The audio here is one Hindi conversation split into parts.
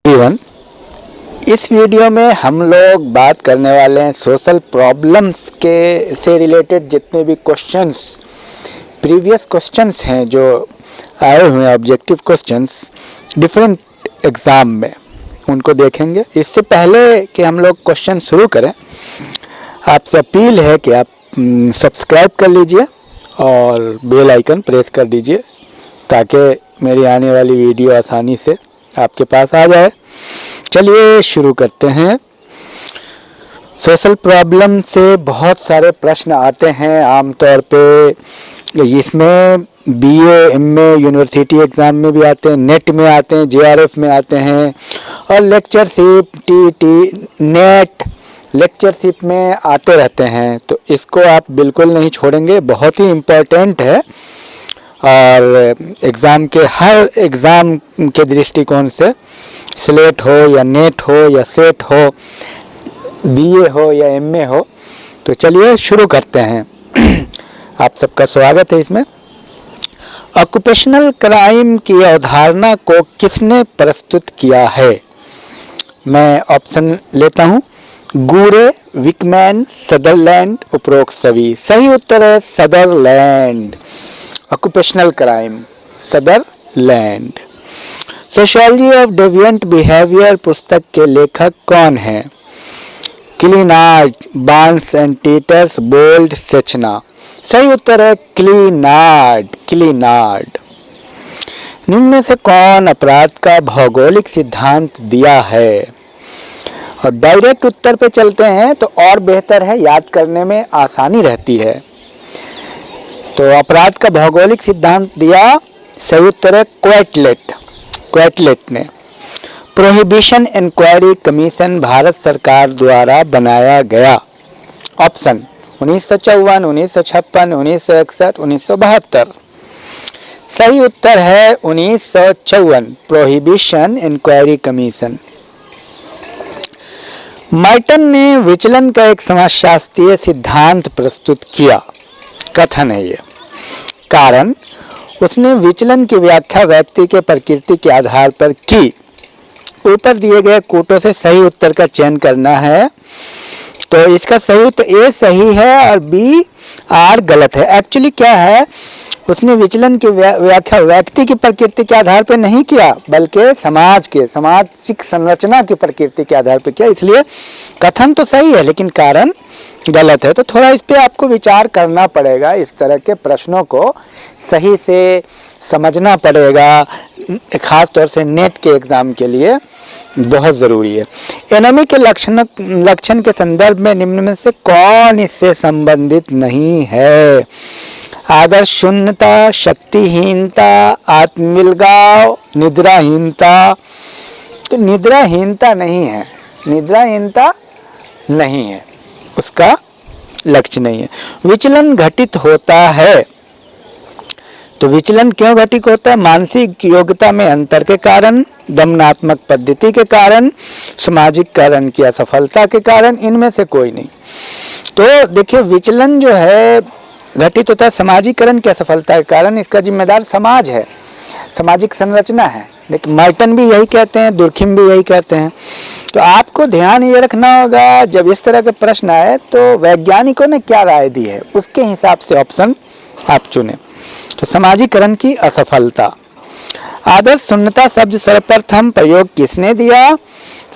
एवरीवन, इस वीडियो में हम लोग बात करने वाले हैं सोशल प्रॉब्लम्स के से रिलेटेड जितने भी क्वेश्चंस, प्रीवियस क्वेश्चंस हैं जो आए हुए हैं, ऑब्जेक्टिव क्वेश्चंस डिफरेंट एग्ज़ाम में, उनको देखेंगे। इससे पहले कि हम लोग क्वेश्चन शुरू करें, आपसे अपील है कि आप सब्सक्राइब कर लीजिए और बेल आइकन प्रेस कर दीजिए ताकि मेरी आने वाली वीडियो आसानी से आपके पास आ जाए। चलिए शुरू करते हैं। सोशल प्रॉब्लम से बहुत सारे प्रश्न आते हैं आमतौर पे, इसमें बीए, एमए, यूनिवर्सिटी एग्ज़ाम में भी आते हैं, नेट में आते हैं, जेआरएफ में आते हैं और लेक्चरशिप, टीटी, नेट लेक्चरशिप में आते रहते हैं। तो इसको आप बिल्कुल नहीं छोड़ेंगे, बहुत ही इम्पोर्टेंट है और एग्ज़ाम के हर एग्ज़ाम के दृष्टिकोण से, स्लेट हो या नेट हो या सेट हो, बीए हो या एमए हो। तो चलिए शुरू करते हैं। आप सबका स्वागत है इसमें। ऑक्यूपेशनल क्राइम की अवधारणा को किसने प्रस्तुत किया है? मैं ऑप्शन लेता हूँ। गूरे, विकमैन, सदरलैंड, उपरोक्त सभी। सही उत्तर है Sutherland. Occupational crime, Sutherland. Sociology of deviant behaviour पुस्तक के लेखक कौन हैं? क्लिनार्ड, बार्न्स एंड टीटर्स, बोल्ड, सेचना। सही उत्तर है क्लिनार्ड, क्लिनार्ड। निम्न में से कौन अपराध का भौगोलिक सिद्धांत दिया है? और डायरेक्ट उत्तर पे चलते हैं तो और बेहतर है, याद करने में आसानी रहती है। तो अपराध का भौगोलिक सिद्धांत दिया, सही उत्तर है क्वेटलेट, क्वेटलेट ने। प्रोहिबिशन इंक्वायरी कमीशन भारत सरकार द्वारा बनाया गया। ऑप्शन 1954, 1956, 1961, 1972। सही उत्तर है 1954, प्रोहिबिशन इंक्वायरी कमीशन। मार्टन ने विचलन का एक समाजशास्त्रीय सिद्धांत प्रस्तुत किया। कथन है ये। कारण, उसने विचलन की व्याख्या व्यक्ति के प्रकृति के आधार पर की। ऊपर दिए गए कूटों से सही उत्तर का चयन करना है। तो इसका सही उत्तर ए सही है और बी आर गलत है। एक्चुअली क्या है, उसने विचलन की व्याख्या व्यक्ति की प्रकृति के आधार पर नहीं किया, बल्कि समाज के, सामाजिक संरचना की प्रकृति के आधार पर किया। इसलिए कथन तो सही है लेकिन कारण गलत है। तो थोड़ा इस पे आपको विचार करना पड़ेगा, इस तरह के प्रश्नों को सही से समझना पड़ेगा, खास तौर से नेट के एग्जाम के लिए बहुत ज़रूरी है। एनीमी के लक्षण के संदर्भ में निम्न में से कौन इससे संबंधित नहीं है? आदर्श शून्यता, शक्तिहीनता, आत्मविलगाव, निद्राहीनता। तो निद्राहीनता नहीं है, निद्राहीनता नहीं है, उसका लक्ष्य नहीं है। विचलन घटित होता है, तो विचलन क्यों घटित होता है? मानसिक योग्यता में अंतर के कारण, दमनात्मक पद्धति के कारण, सामाजिकरण की असफलता के कारण, इनमें से कोई नहीं। तो देखिए, विचलन जो है घटित होता है सामाजिकरण की असफलता के कारण। इसका जिम्मेदार समाज है, सामाजिक संरचना है। लेकिन मार्टन भी यही कहते हैं, दुर्खिम भी यही कहते हैं। तो आपको ध्यान ये रखना होगा, जब इस तरह के प्रश्न आए तो वैज्ञानिकों ने क्या राय दी है, उसके हिसाब से ऑप्शन आप चुने। तो सामाजिकरण की असफलता। आदर्श शून्यता शब्द सर्वप्रथम प्रयोग किसने दिया?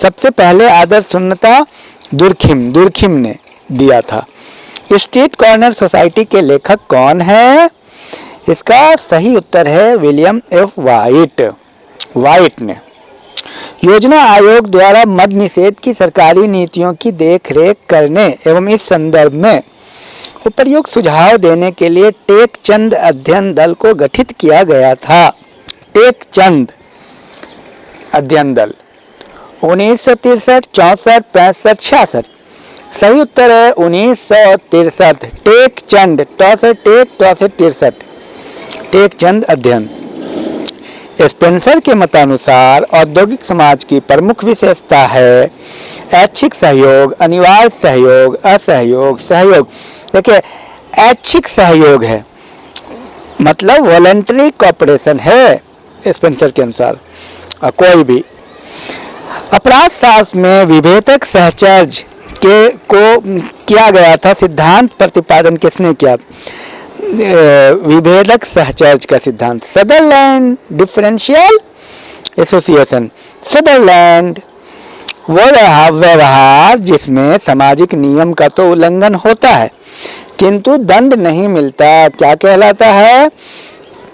सबसे पहले आदर्श शून्यता दुर्खिम ने दिया था। स्ट्रीट कॉर्नर सोसाइटी के लेखक कौन है? इसका सही उत्तर है विलियम एफ वाइट, वाइट ने। योजना आयोग द्वारा मद्य निषेध की सरकारी नीतियों की देखरेख करने एवं इस संदर्भ में उपयुक्त सुझाव देने के लिए टेकचंद अध्ययन दल को गठित किया गया था। टेकचंद अध्ययन दल 1963, 64, 65, 66। सही उत्तर है 1963। टेकचंद, टेकचंद अध्ययन। स्पेंसर के मतानुसार औद्योगिक समाज की प्रमुख विशेषता है ऐच्छिक सहयोग, अनिवार्य सहयोग, असहयोग, सहयोग। देखिए, ऐच्छिक सहयोग है मतलब वॉलंटरी कोऑपरेशन है स्पेंसर के अनुसार, कोई भी अपराध शास्त्र में विभेदक सहचर्य के को किया गया था सिद्धांत प्रतिपादन किसने किया? विभेदक सहचर्य का सिद्धांत सदरलैंड डिफरेंशियल एसोसिएशन। सदरलैंड वो व्यवहार जिसमें सामाजिक नियम का तो उल्लंघन होता है किंतु दंड नहीं मिलता, क्या कहलाता है?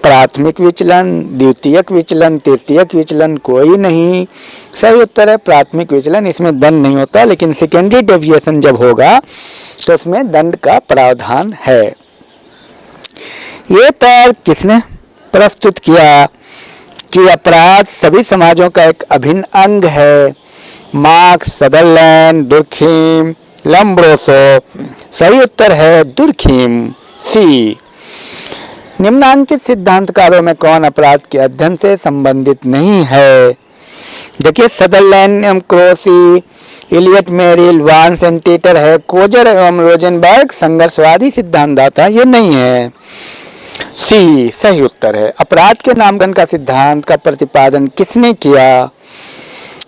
प्राथमिक विचलन, द्वितीयक विचलन, तृतीयक विचलन कोई नहीं। सही उत्तर है प्राथमिक विचलन, इसमें दंड नहीं होता, लेकिन सेकेंडरी डेविएशन जब होगा तो इसमें दंड का प्रावधान है। ये तर्क किसने प्रस्तुत किया कि अपराध सभी समाजों का एक अभिन्न अंग है? Marx, Sutherland, Durkheim, Lombroso. सही उत्तर है दुर्खीम, सी। निम्नांकित सिद्धांतकारों में कौन अपराध के अध्ययन से संबंधित नहीं है? देखिए Sutherland, Cressey, Elliott Merrill, Barnes and Teeters है। कोजर एवं रोजनबर्ग संघर्षवादी सिद्धांतदाता, ये नहीं है। सी सही उत्तर है। अपराध के नामकरण का सिद्धांत का प्रतिपादन किसने किया?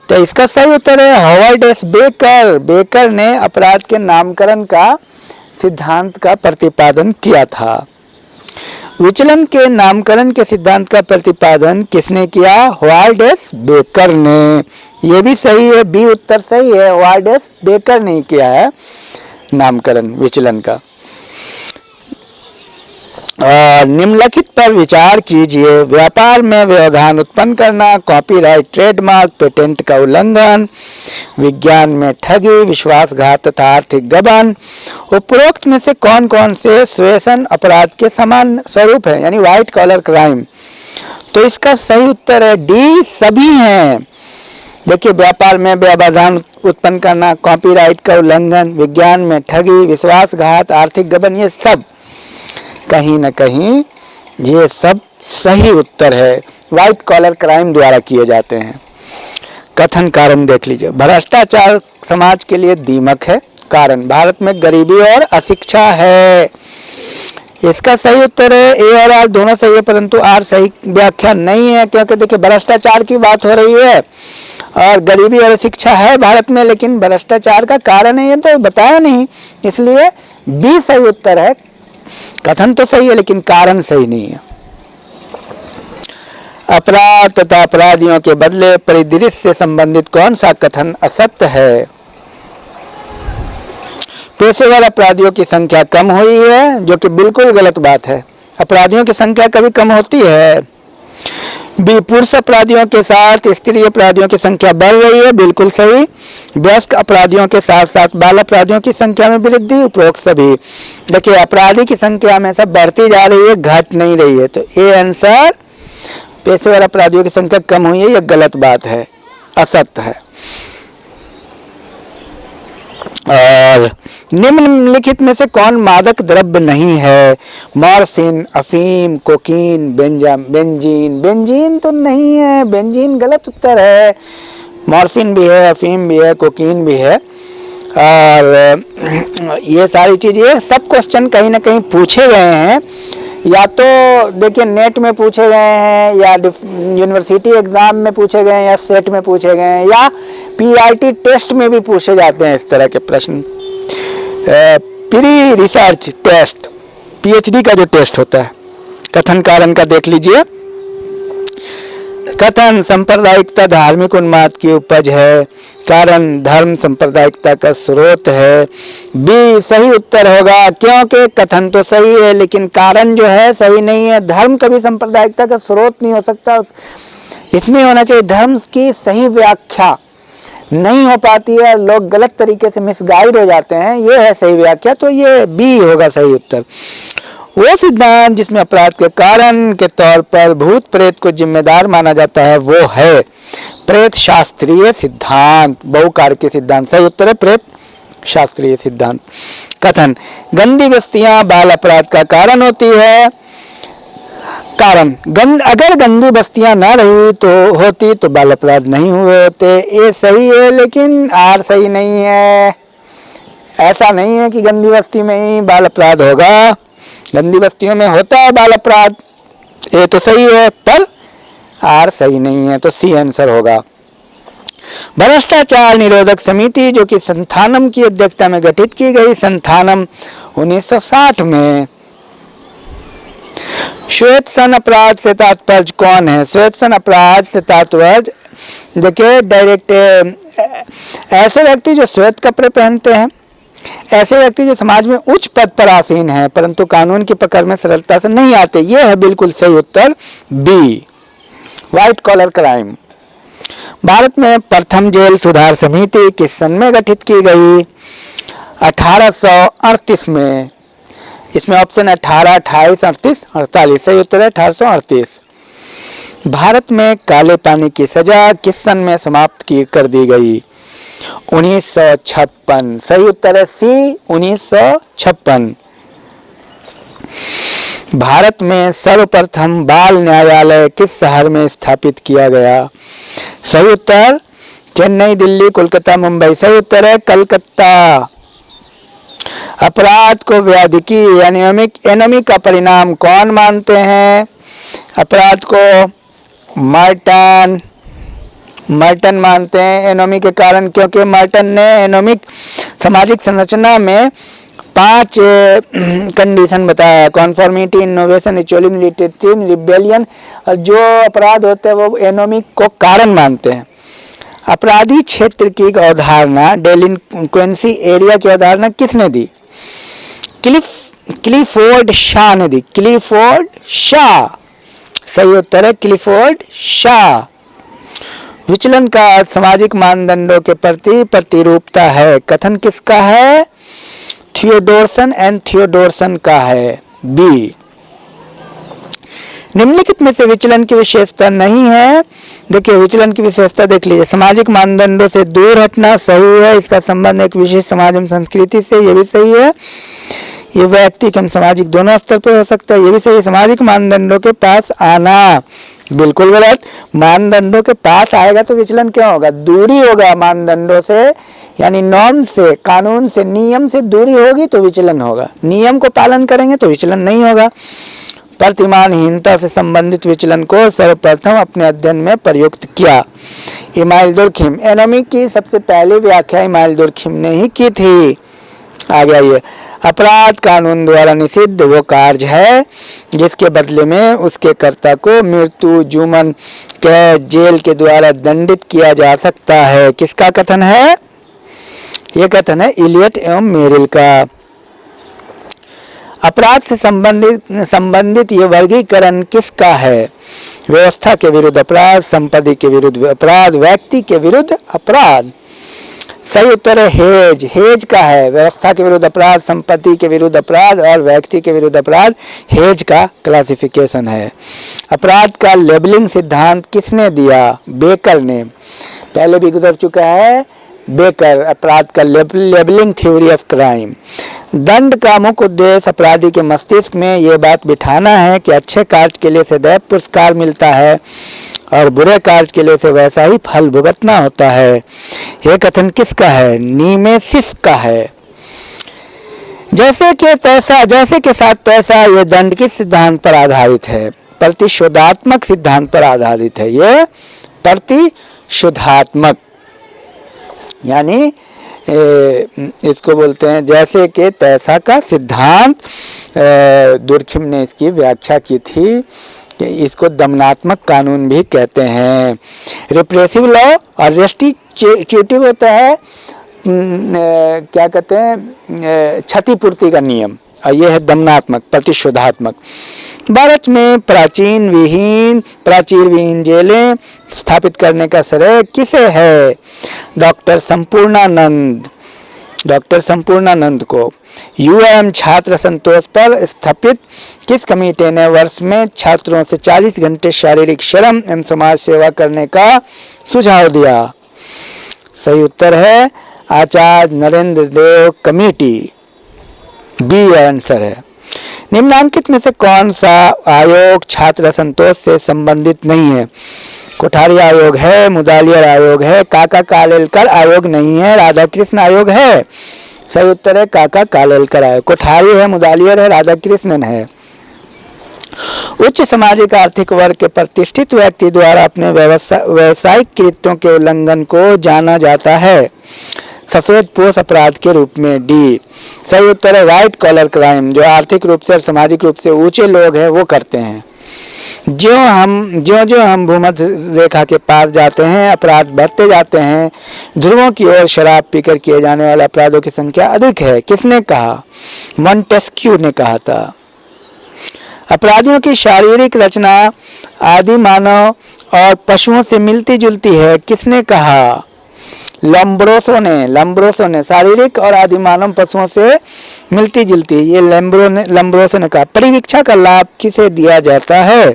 तो इसका सही उत्तर है हॉवर्ड एस बेकर। बेकर ने अपराध के नामकरण का सिद्धांत का प्रतिपादन किया था। विचलन के नामकरण के सिद्धांत का प्रतिपादन किसने किया? हॉवर्ड एस बेकर ने। यह भी सही है, बी उत्तर सही है। हॉवर्ड एस बेकर ने किया है नामकरण विचलन का। और निम्नलिखित पर विचार कीजिए। व्यापार में व्यवधान उत्पन्न करना, कॉपीराइट, ट्रेडमार्क, पेटेंट का उल्लंघन, विज्ञान में ठगी, विश्वासघात तथा आर्थिक गबन। उपरोक्त में से कौन कौन से श्वेसन अपराध के समान स्वरूप है, यानी व्हाइट कॉलर क्राइम? तो इसका सही उत्तर है डी, सभी हैं। देखिए व्यापार में व्यवधान उत्पन्न करना, कॉपीराइट का उल्लंघन, विज्ञान में ठगी, विश्वासघात, आर्थिक गबन, ये सब कहीं न कहीं ये सब सही उत्तर है, व्हाइट कॉलर क्राइम द्वारा किए जाते हैं। कथन कारण देख लीजिए। भ्रष्टाचार समाज के लिए दीमक है। कारण भारत में गरीबी और अशिक्षा है। इसका सही उत्तर है ए और आर दोनों सही है, परंतु आर सही व्याख्या नहीं है, क्योंकि देखिए भ्रष्टाचार की बात हो रही है और गरीबी और शिक्षा है भारत में, लेकिन भ्रष्टाचार का कारण है ये तो बताया नहीं, इसलिए बी सही उत्तर है। कथन तो सही है लेकिन कारण सही नहीं है। अपराध तथा अपराधियों के बदले परिदृश्य से संबंधित कौन सा कथन असत्य है? पेशेवर अपराधियों की संख्या कम हुई है, जो कि बिल्कुल गलत बात है। अपराधियों की संख्या कभी कम होती है? बी, पुरुष अपराधियों के साथ स्त्री अपराधियों की संख्या बढ़ रही है, बिल्कुल सही। वयस्क अपराधियों के साथ साथ बाल अपराधियों की संख्या में वृद्धि, उपरोक्त सभी। देखिए अपराधी की संख्या हमेशा बढ़ती जा रही है, घट नहीं रही है, तो ए आंसर पेशेवर अपराधियों की संख्या कम हुई है, यह गलत बात है, असत्य है। और निम्नलिखित में से कौन मादक द्रव्य नहीं है? मॉर्फिन, अफीम, कोकीन, बेंजीन। बेंजीन तो नहीं है, बेंजीन गलत उत्तर है। मॉर्फिन भी है, अफीम भी है, कोकीन भी है। और ये सारी चीजें सब क्वेश्चन कहीं ना कहीं पूछे गए हैं, या तो देखिए नेट में पूछे गए हैं, या यूनिवर्सिटी एग्जाम में पूछे गए हैं, या सेट में पूछे गए हैं, या पीआईटी टेस्ट में भी पूछे जाते हैं इस तरह के प्रश्न। प्री रिसर्च टेस्ट, पीएचडी का जो टेस्ट होता है। कथन कारण का देख लीजिए। कथन सांप्रदायिकता धार्मिक उन्माद की उपज है। कारण धर्म सांप्रदायिकता का स्रोत है। बी सही उत्तर होगा, क्योंकि कथन तो सही है लेकिन कारण जो है सही नहीं है। धर्म कभी सांप्रदायिकता का स्रोत नहीं हो सकता, इसमें होना चाहिए धर्म की सही व्याख्या नहीं हो पाती है, लोग गलत तरीके से मिसगाइड हो जाते हैं, ये है सही व्याख्या, तो ये बी होगा सही उत्तर। वो सिद्धांत जिसमें अपराध के कारण के तौर पर भूत प्रेत को जिम्मेदार माना जाता है वो है प्रेत शास्त्रीय सिद्धांत, बहुकारकीय सिद्धांत। सही उत्तर है प्रेत शास्त्रीय सिद्धांत। कथन गंदी बस्तियां बाल अपराध का कारण होती है। कारण अगर गंदी बस्तियां ना रही तो होती तो बाल अपराध नहीं हुए होते। ये सही है लेकिन आर सही नहीं है। ऐसा नहीं है कि गंदी बस्ती में ही बाल अपराध होगा, गंदी बस्तियों में होता है बाल अपराध, ये तो सही है, पर आर सही नहीं है, तो सी आंसर होगा। भ्रष्टाचार निरोधक समिति जो कि संथानम की अध्यक्षता में गठित की गई, संथानम 1960 में। श्वेत सन अपराध से तात्पर्य कौन है? श्वेत सन अपराध से तात्पर्य देखिए डायरेक्ट ऐसे व्यक्ति जो श्वेत कपड़े पहनते हैं, ऐसे व्यक्ति जो समाज में उच्च पद पर आसीन है परंतु कानून की पकड़ में सरलता से नहीं आते। यह है बिल्कुल सही उत्तर बी, व्हाइट कॉलर क्राइम। भारत में प्रथम जेल सुधार समिति किस सन में गठित की गई? 1838 में। इसमें ऑप्शन 18, 28, 38, 48। सही उत्तर है 1838। भारत में काले पानी की सजा किस सन में समाप्त कर दी गई? 1956। सही उत्तर है सी, 1956। भारत में सर्वप्रथम बाल न्यायालय किस शहर में स्थापित किया गया? सही उत्तर चेन्नई, दिल्ली, कोलकाता, मुंबई। सही उत्तर है कलकत्ता। अपराध को व्याधिकी यानी एनोमिक का परिणाम कौन मानते हैं? अपराध को मर्टन मानते हैं एनोमी के कारण, क्योंकि मर्टन ने एनोमिक सामाजिक संरचना में 5 कंडीशन बताया: कॉन्फॉर्मिटी, इनोवेशन, इक्वलिटी, रिबेलियन। और जो अपराध होते हैं वो एनोमिक को कारण मानते हैं। अपराधी क्षेत्र की अवधारणा, डेलिंक्वेंसी एरिया की अवधारणा किसने दी? क्लिफोर्ड शाह ने दी। क्लिफोर्ड शाह। सही उत्तर है क्लिफोर्ड शाह। विचलन का अर्थ सामाजिक मानदंडों के प्रति प्रतिरूपता है। कथन किसका है? थियोडोरसन एंड थियोडोरसन का है, बी। निम्नलिखित में से विचलन की विशेषता नहीं है। देखिए विचलन की विशेषता देख लीजिए। सामाजिक मानदंडों से दूर हटना सही है, इसका संबंध एक विशेष समाज एवं संस्कृति से, ये भी सही है। ये व्यक्तिगत एवं सामाजिक दोनों स्तर पर हो सकता है, ये भी सही है। सामाजिक मानदंडों के पास आना बिल्कुल गलत। मानदंडों के पास आएगा तो विचलन क्यों होगा? दूरी होगा मानदंडों से, यानी नॉर्म से, कानून से, नियम से दूरी होगी तो विचलन होगा। नियम को पालन करेंगे तो विचलन नहीं होगा। प्रतिमानहीनता से संबंधित विचलन को सर्वप्रथम अपने अध्ययन में प्रयुक्त किया इमाइल दुर्खिम। एनोमी की सबसे पहली व्याख्या इमाइल दुर्खिम ने ही की थी। आ गया ये। अपराध कानून द्वारा निषिद्ध वो कार्य है जिसके बदले में उसके कर्ता को मृत्यु, जुर्मन, कैद, जेल के द्वारा दंडित किया जा सकता है। किसका कथन है? ये कथन है इलियट एवं मेरिल का। अपराध से संबंधित ये वर्गीकरण किसका है? व्यवस्था के विरुद्ध अपराध, संपत्ति के विरुद्ध अपराध, व्यक्ति के विरुद्ध अपराध। सही उत्तर है हेज। हेज का है व्यवस्था के विरुद्ध अपराध, संपत्ति के विरुद्ध अपराध और व्यक्ति के विरुद्ध अपराध। हेज का क्लासिफिकेशन है। अपराध का लेबलिंग सिद्धांत किसने दिया? बेकर ने। पहले भी गुजर चुका है बेकर। अपराध का लेबलिंग थ्योरी ऑफ क्राइम। दंड का मुख्य उद्देश्य अपराधी के मस्तिष्क में ये बात बिठाना है कि अच्छे कार्य के लिए सदैव पुरस्कार मिलता है और बुरे कार्य के लिए से वैसा ही फल भुगतना होता है। यह कथन किसका है? नीमेसिस का है। जैसे के तैसा, जैसे के साथ तैसा, यह दंड किस सिद्धांत पर आधारित है? प्रतिशोधात्मक सिद्धांत पर आधारित है। यह प्रतिशोधात्मक यानी इसको बोलते हैं जैसे के तैसा का सिद्धांत। दुर्खिम ने इसकी व्याख्या की थी कि इसको दमनात्मक कानून भी कहते हैं। रिप्रेसिव लॉ और रेस्टिट्यूटिव होता है क्या कहते हैं क्षतिपूर्ति का नियम, और यह है दमनात्मक प्रतिशोधात्मक। भारत में प्राचीर विहीन जेलें स्थापित करने का श्रेय किसे है? डॉक्टर संपूर्णानंद को। यूएम छात्र संतोष पर स्थापित किस कमेटी ने वर्ष में छात्रों से 40 घंटे शारीरिक श्रम एवं समाज सेवा करने का सुझाव दिया? सही उत्तर है आचार्य नरेंद्र देव कमेटी, बी आंसर है। निम्नलिखित में से कौन सा आयोग छात्र असंतोष से संबंधित नहीं है? कोठारी आयोग है, मुदालियर आयोग है, काका कालेलकर आयोग नहीं है, राधाकृष्ण आयोग है। सही उत्तर है काका कालेलकर आयोग। कोठारी है, मुदालियर है, राधाकृष्णन है। उच्च सामाजिक आर्थिक वर्ग के प्रतिष्ठित व्यक्ति द्वारा अपने व्यवसायिक कृत्यों के उल्लंघन को जाना जाता है सफेद पोश अपराध के रूप में। डी सही उत्तर है व्हाइट कॉलर क्राइम, जो आर्थिक रूप से और सामाजिक रूप से ऊंचे लोग हैं वो करते हैं। जो हम भूमध्य रेखा के पास जाते हैं अपराध बढ़ते जाते हैं, ध्रुवों की ओर शराब पीकर किए जाने वाले अपराधों की संख्या अधिक है। किसने कहा? मॉन्टेस्क्यू ने कहा था। अपराधियों की शारीरिक रचना आदि मानव और पशुओं से मिलती जुलती है। किसने कहा? लम्ब्रोसो ने शारीरिक और आदि मानव पशुओं से मिलती जुलती है, ये लम्ब्रोसो ने कहा। परिवीक्षा का लाभ किसे दिया जाता है?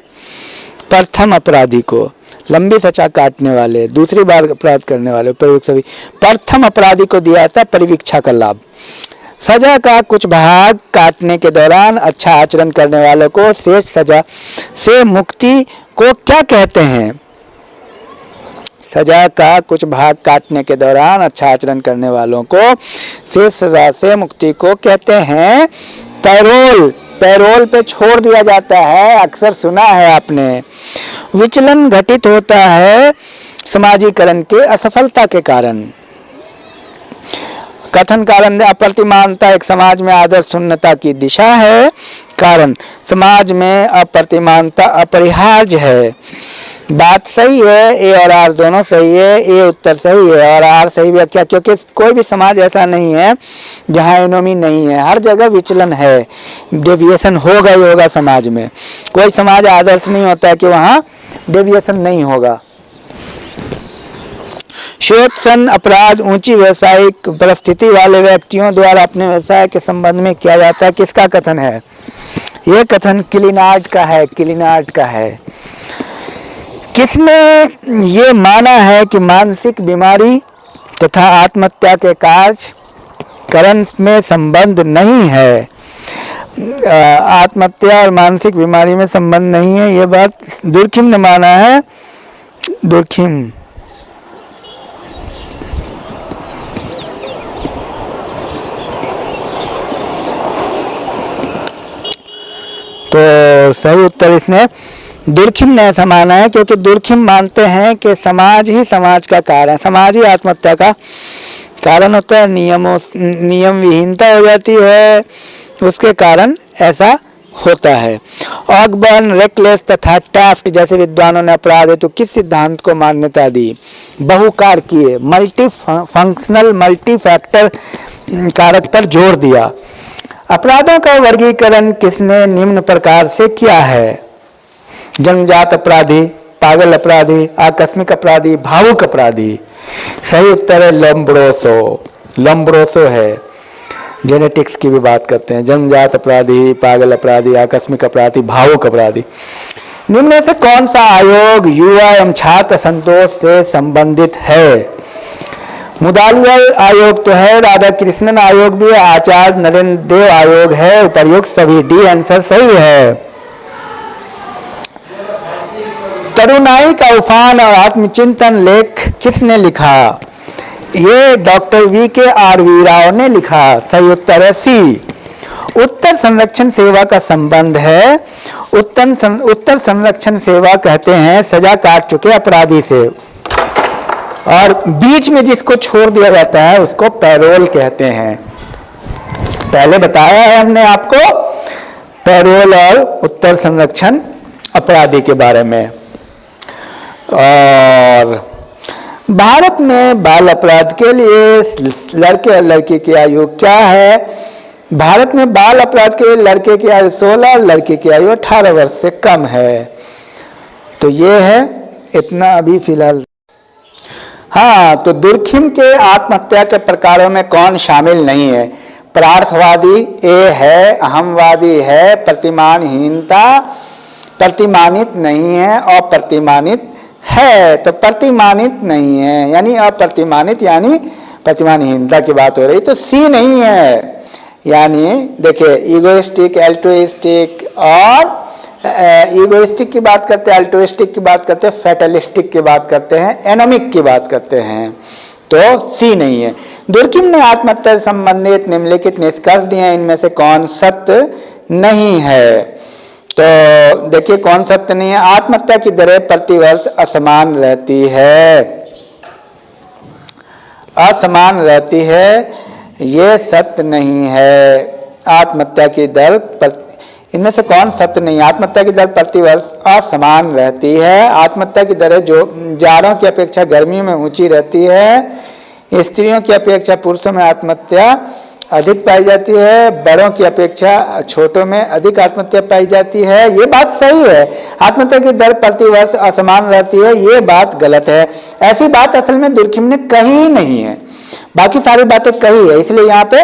प्रथम अपराधी को, लंबी सजा काटने वाले, दूसरी बार अपराध करने वाले प्रयुक्त सभी प्रथम अपराधी को दिया जाता है परिवीक्षा का लाभ। सजा का कुछ भाग काटने के दौरान अच्छा आचरण करने वालों को शेष सजा से मुक्ति को क्या कहते हैं? सजा का कुछ भाग काटने के दौरान अच्छा आचरण करने वालों को शेष सजा से मुक्ति को कहते हैं पैरोल। पैरोल पे छोड़ दिया जाता है, अक्सर सुना है आपने। विचलन घटित होता है समाजीकरण के असफलता के कारण। कथन कारण अप्रतिमानता एक समाज में आदर्श शून्यता की दिशा है। कारण समाज में अप्रतिमानता अपरिहार्य है। बात सही है, ए और आर दोनों सही है। ए उत्तर सही है और आर सही व्याख्या, क्योंकि कोई भी समाज ऐसा नहीं है जहाँ एनोमी नहीं है। हर जगह विचलन है, डेविएशन होगा ही होगा समाज में। कोई समाज आदर्श नहीं होता है कि वहाँ डेविएशन नहीं होगा। शोषण अपराध ऊंची व्यवसायिक परिस्थिति वाले व्यक्तियों द्वारा अपने व्यवसाय के संबंध में किया जाता है। किसका कथन है? यह कथन किलिनार्ड का है। किलिनार्ड का है। किसने ये माना है कि मानसिक बीमारी तथा आत्महत्या के कारण में संबंध नहीं है? आत्महत्या और मानसिक बीमारी में संबंध नहीं है, ये बात दुर्खिम ने माना है। दुर्खिम तो सही उत्तर इसने दुर्खिम ने ऐसा माना है, क्योंकि दुर्खिम मानते हैं कि समाज ही समाज का कारण, समाज ही आत्महत्या का कारण होता है। नियम विहीनता हो जाती है, उसके कारण ऐसा होता है। ऑकबर्न, रेकलेस तथा टैफ्ट जैसे विद्वानों ने अपराध हेतु किस सिद्धांत को मान्यता दी? बहुकार किए, मल्टी फंक्शनल मल्टी फैक्टर कारक पर जोर दिया। अपराधों का वर्गीकरण किसने निम्न प्रकार से किया है? जन्मजात अपराधी, पागल अपराधी, आकस्मिक अपराधी, भावुक अपराधी। सही उत्तर है लम्ब्रोसो। लम्ब्रोसो है। जेनेटिक्स की भी बात करते हैं। जन्मजात अपराधी, पागल अपराधी, आकस्मिक अपराधी, भावुक अपराधी। निम्न में से कौन सा आयोग युवा एवं छात्र संतोष से संबंधित है? मुदालियल आयोग तो है, राधा कृष्णन आयोग भी है, आचार्य नरेंद्र देव आयोग है। उपर्युक्त सभी डी आंसर सही है। तरुणाई का उफान और आत्मचिंतन लेख किसने लिखा? ये डॉक्टर V.K.R.V. राव ने लिखा। सही उत्तर है सी। उत्तर संरक्षण सेवा का संबंध है। उत्तर संरक्षण सेवा कहते हैं सजा काट चुके अपराधी से, और बीच में जिसको छोड़ दिया जाता है उसको पैरोल कहते हैं। पहले बताया है हमने आपको पैरोल और उत्तर संरक्षण अपराधी के बारे में। और भारत में बाल अपराध के लिए लड़के और लड़की की आयु क्या है? भारत में बाल अपराध के लिए लड़के की आयु 16, लड़की की आयु 18 वर्ष से कम है। तो ये है इतना अभी फिलहाल। हाँ, तो दुर्खिम के आत्महत्या के प्रकारों में कौन शामिल नहीं है? परार्थवादी ए है, अहमवादी है, प्रतिमानहीनता, प्रतिमानित नहीं है, अप्रतिमानित है। तो प्रतिमानित नहीं है यानी अप्रतिमानित, यानी प्रतिमानहीनता की बात हो रही, तो सी नहीं है। यानी देखिए ईगोइस्टिक, एल्ट्रुइस्टिक, और ईगोइस्टिक की बात करते हैं, अल्ट्रुइस्टिक की बात करते हैं, फैटलिस्टिक की बात करते हैं, एनोमिक की बात करते हैं, तो सी नहीं है। दुर्खिम ने आत्महत्या से संबंधित निम्नलिखित निष्कर्ष दिए, इनमें से कौन सत्य नहीं है? तो देखिए कौन सत्य नहीं है। आत्महत्या की दरें प्रतिवर्ष असमान रहती है, असमान रहती है, ये सत्य नहीं है। आत्महत्या की दर इनमें से कौन सत्य नहीं है? आत्महत्या की दर प्रतिवर्ष असमान रहती है। आत्महत्या की दरें जो जाड़ों की अपेक्षा गर्मियों में ऊंची रहती है। स्त्रियों की अपेक्षा पुरुषों में आत्महत्या अधिक पाई जाती है, बड़ों की अपेक्षा छोटों में अधिक आत्महत्या पाई जाती है। ये बात सही है, आत्महत्या की दर प्रतिवर्ष असमान रहती है, ये बात गलत है। ऐसी बात असल में दुर्खिम ने कही नहीं है, बाकी सारी बातें कही है, इसलिए यहाँ पे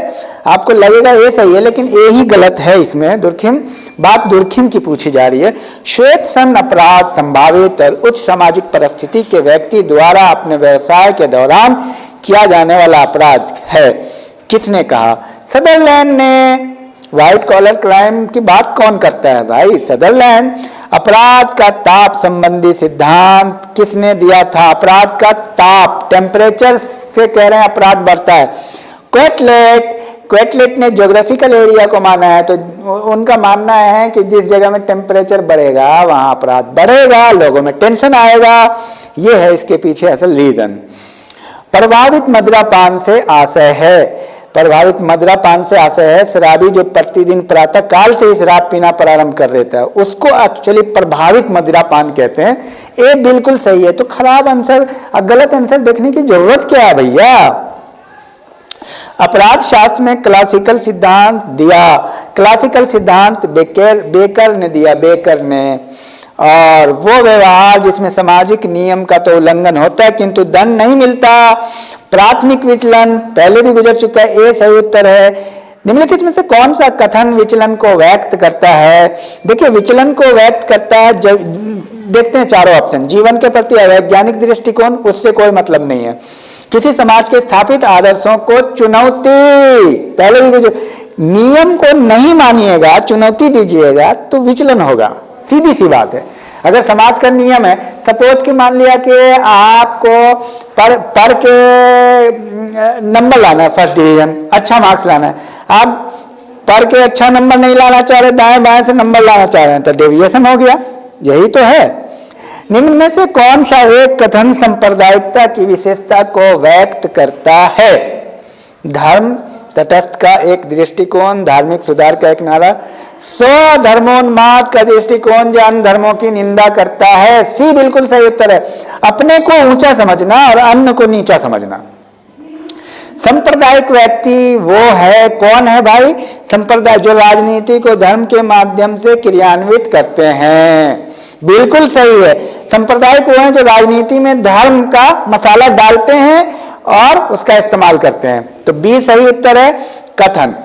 आपको लगेगा ये सही है, लेकिन ये ही गलत है। इसमें दुर्खिम बात दुर्खिम की पूछी जा रही है। श्वेत सन अपराध संभावित और उच्च सामाजिक परिस्थिति के व्यक्ति द्वारा अपने व्यवसाय के दौरान किया जाने वाला अपराध है। किसने कहा? सदरलैंड ने। व्हाइट कॉलर क्राइम की बात कौन करता है भाई? सदरलैंड। अपराध का ताप संबंधी सिद्धांत किसने दिया था? अपराध का ताप, टेम्परेचर से कह रहे हैं अपराध बढ़ता है। क्वेटलेट ने ज्योग्राफिकल एरिया को माना है, तो उनका मानना है कि जिस जगह में टेम्परेचर बढ़ेगा वहां अपराध बढ़ेगा, लोगों में टेंशन आएगा। ये है इसके पीछे असल रीजन। प्रभावित मदिरापान से आशय है, प्रभावित मदिरापान से आशय है शराबी जो प्रतिदिन प्रातः काल से ही शराब पीना प्रारंभ कर देता है, उसको एक्चुअली प्रभावित मदिरापान कहते हैं। ये बिल्कुल सही है। तो खराब आंसर, गलत आंसर देखने की जरूरत क्या है भैया? अपराध शास्त्र में क्लासिकल सिद्धांत दिया, क्लासिकल सिद्धांत बेकर ने दिया, बेकर ने। और वो व्यवहार जिसमें सामाजिक नियम का तो उल्लंघन होता है किंतु दंड नहीं मिलता। प्राथमिक विचलन पहले भी गुजर चुका है, ए सही उत्तर है। निम्नलिखित में से कौन सा कथन विचलन को व्यक्त करता है? देखिए विचलन को व्यक्त करता है, देखते हैं चारों ऑप्शन। जीवन के प्रति अवैज्ञानिक दृष्टिकोण, उससे कोई मतलब नहीं है। किसी समाज के स्थापित आदर्शों को चुनौती, पहले भी नियम को नहीं मानिएगा, चुनौती दीजिएगा तो विचलन होगा, सीधी सी बात है। अगर समाज का नियम है, सपोज कि मान लिया कि आपको पर के नंबर लाना है, फर्स्ट डिवीजन, अच्छा मार्क्स लाना है, आप पर के अच्छा नंबर नहीं लाना चाह रहे, दाएं बाएं से नंबर लाना चाह रहे हैं, तो डेविएशन हो गया। यही तो है। निम्न में से कौन सा एक कथन सांप्रदायिकता की विशेषता को व्यक्त करता है? धर्म तटस्थ का एक दृष्टिकोण, धार्मिक सुधार का एक नारा, स्वधर्मोन्माद का दृष्टिकोण जो अन्य धर्मों की निंदा करता है। सी बिल्कुल सही उत्तर है। अपने को ऊंचा समझना और अन्य को नीचा समझना। सांप्रदायिक व्यक्ति वो है, कौन है भाई? संप्रदाय जो राजनीति को धर्म के माध्यम से क्रियान्वित करते हैं। बिल्कुल सही है। सांप्रदायिक वो है जो राजनीति में धर्म का मसाला डालते हैं और उसका इस्तेमाल करते हैं। तो बी सही उत्तर है। कथन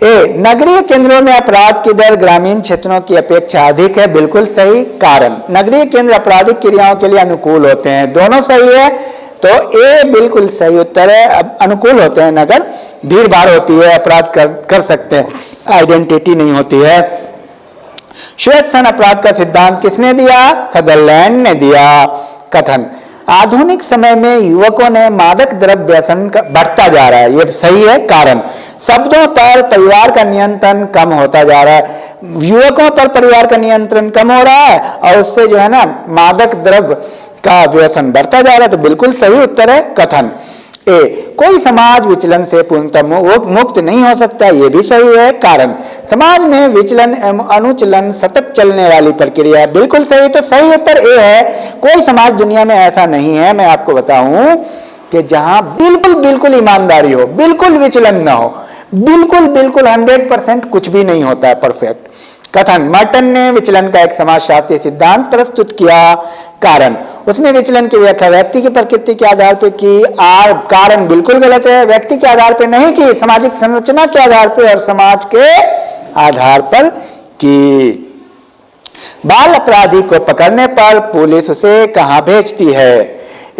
ए, नगरीय केंद्रों में अपराध की दर ग्रामीण क्षेत्रों की अपेक्षा अधिक है। बिल्कुल सही। कारण, नगरीय केंद्र आपराधिक क्रियाओं के लिए अनुकूल होते हैं। दोनों सही है। तो ए बिल्कुल सही उत्तर है। अब अनुकूल होते हैं नगर, भीड़ भाड़ होती है, अपराध कर सकते हैं, आइडेंटिटी नहीं होती है। श्वेत सन अपराध का सिद्धांत किसने दिया? सदरलैंड ने दिया। कथन, आधुनिक समय में युवकों ने मादक द्रव्य व्यसन बढ़ता जा रहा है। ये सही है। कारण, शब्दों पर परिवार का नियंत्रण कम होता जा रहा है, युवकों पर परिवार का नियंत्रण कम हो रहा है और उससे जो है ना मादक द्रव्य का व्यसन बढ़ता जा रहा है। तो बिल्कुल सही उत्तर है। कथन ए, कोई समाज विचलन से पूर्णतः मुक्त नहीं हो सकता। ये भी सही है। कारण, समाज में विचलन एवं अनुचलन सतत चलने वाली प्रक्रिया। बिल्कुल सही। तो सही उत्तर ए है। कोई समाज दुनिया में ऐसा नहीं है, मैं आपको बताऊं, कि जहां बिल्कुल बिल्कुल ईमानदारी हो, बिल्कुल विचलन ना हो, बिल्कुल 100% कुछ भी नहीं होता है परफेक्ट। कथन, मर्टन ने विचलन का एक समाजशास्त्रीय सिद्धांत प्रस्तुत किया। कारण, उसने विचलन की व्याख्या व्यक्ति की प्रकृति के आधार पर की। कारण बिल्कुल गलत है। व्यक्ति के आधार पर नहीं की, सामाजिक संरचना के आधार पर और समाज के आधार पर की। बाल अपराधी को पकड़ने पर पुलिस उसे कहां भेजती है?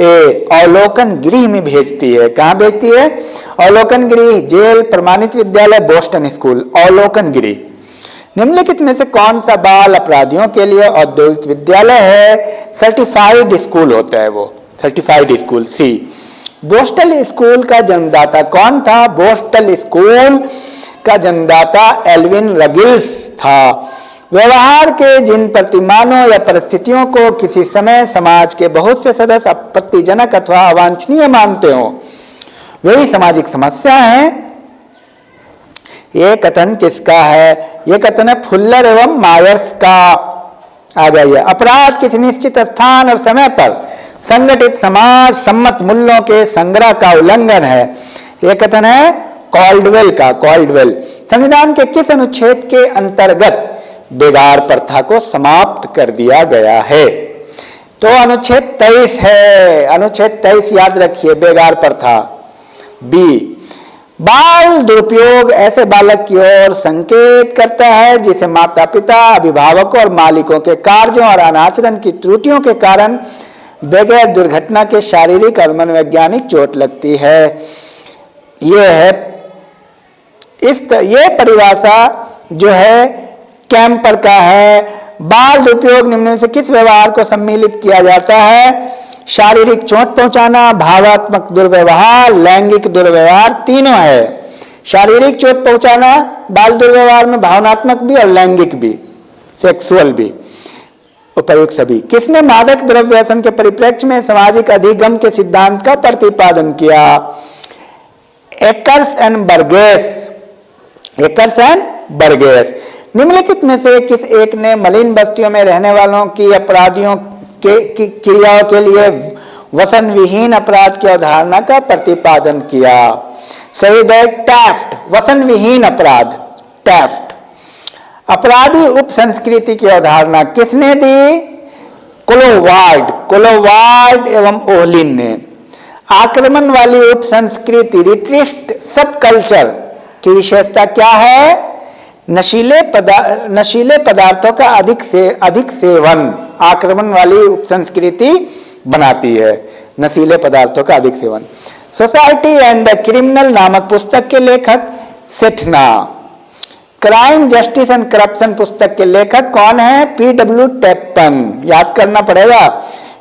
ए, अवलोकन गृह में भेजती है। कहां भेजती है? अवलोकन गृह, जेल, प्रमाणित विद्यालय, बोस्टन स्कूल। अवलोकन गृह। निम्नलिखित में से कौन सा बाल अपराधियों के लिए औद्योगिक विद्यालय है? सर्टिफाइड स्कूल होता है वो, सर्टिफाइड स्कूल। सी, बोस्टन स्कूल का जन्मदाता कौन था? बोस्टन स्कूल का जन्मदाता एल्विन रगिल्स था। व्यवहार के जिन प्रतिमानों या परिस्थितियों को किसी समय समाज के बहुत से सदस्य आपत्तिजनक अथवा अवांछनीय मानते हो, वही सामाजिक समस्या है। ये कथन किसका है? ये कथन है फुल्लर एवं मायर्स का। आ जाइए। अपराध किसी निश्चित स्थान और समय पर संगठित समाज सम्मत मूल्यों के संग्रह का उल्लंघन है। यह कथन है कॉल्डवेल का। कॉल्डवेल संविधान के किस अनुच्छेद के अंतर्गत बेगार प्रथा को समाप्त कर दिया गया है? तो अनुच्छेद 23 है। अनुच्छेद 23 याद रखिए, बेगार प्रथा। बी, बाल दुरुपयोग ऐसे बालक की ओर संकेत करता है जिसे माता पिता, अभिभावकों और मालिकों के कार्यों और अनाचरण की त्रुटियों के कारण बगैर दुर्घटना के शारीरिक और मनोवैज्ञानिक चोट लगती है। ये परिभाषा जो है कैंपर का है। बाल दुरुपयोग निम्न में से किस व्यवहार को सम्मिलित किया जाता है? शारीरिक चोट पहुंचाना, भावात्मक दुर्व्यवहार, लैंगिक दुर्व्यवहार, तीनों है। शारीरिक चोट पहुंचाना बाल दुर्व्यवहार में भावनात्मक भी और लैंगिक भी, सेक्सुअल भी, उपयुक्त सभी। किसने मादक द्रव्य व्यसन के परिप्रेक्ष्य में सामाजिक अधिगम के सिद्धांत का प्रतिपादन किया? Acres and Burgess. Acres and Burgess. निम्नलिखित में से किस एक ने मलिन बस्तियों में रहने वालों की अपराधियों की क्रियाओं के लिए वसन विहीन अपराध की अवधारणा का प्रतिपादन किया? सही है टैफ्ट। वसन विहीन अपराध, टैफ्ट। अपराधी उप संस्कृति की अवधारणा किसने दी? कोलोवार्ड। कोलोवार्ड एवं ओहलिन ने। आक्रमण वाली उप संस्कृति, रिट्रिस्ट सब कल्चर की विशेषता क्या है? नशीले पदार्थों का अधिक सेवन आक्रमण वाली उपसंस्कृति बनाती है। नशीले पदार्थों का अधिक seven. Society and the criminal नामक पुस्तक के लेखक Sethna. Crime, justice and corruption पुस्तक के लेखक कौन है? P.W. टैप्पन। याद करना पड़ेगा।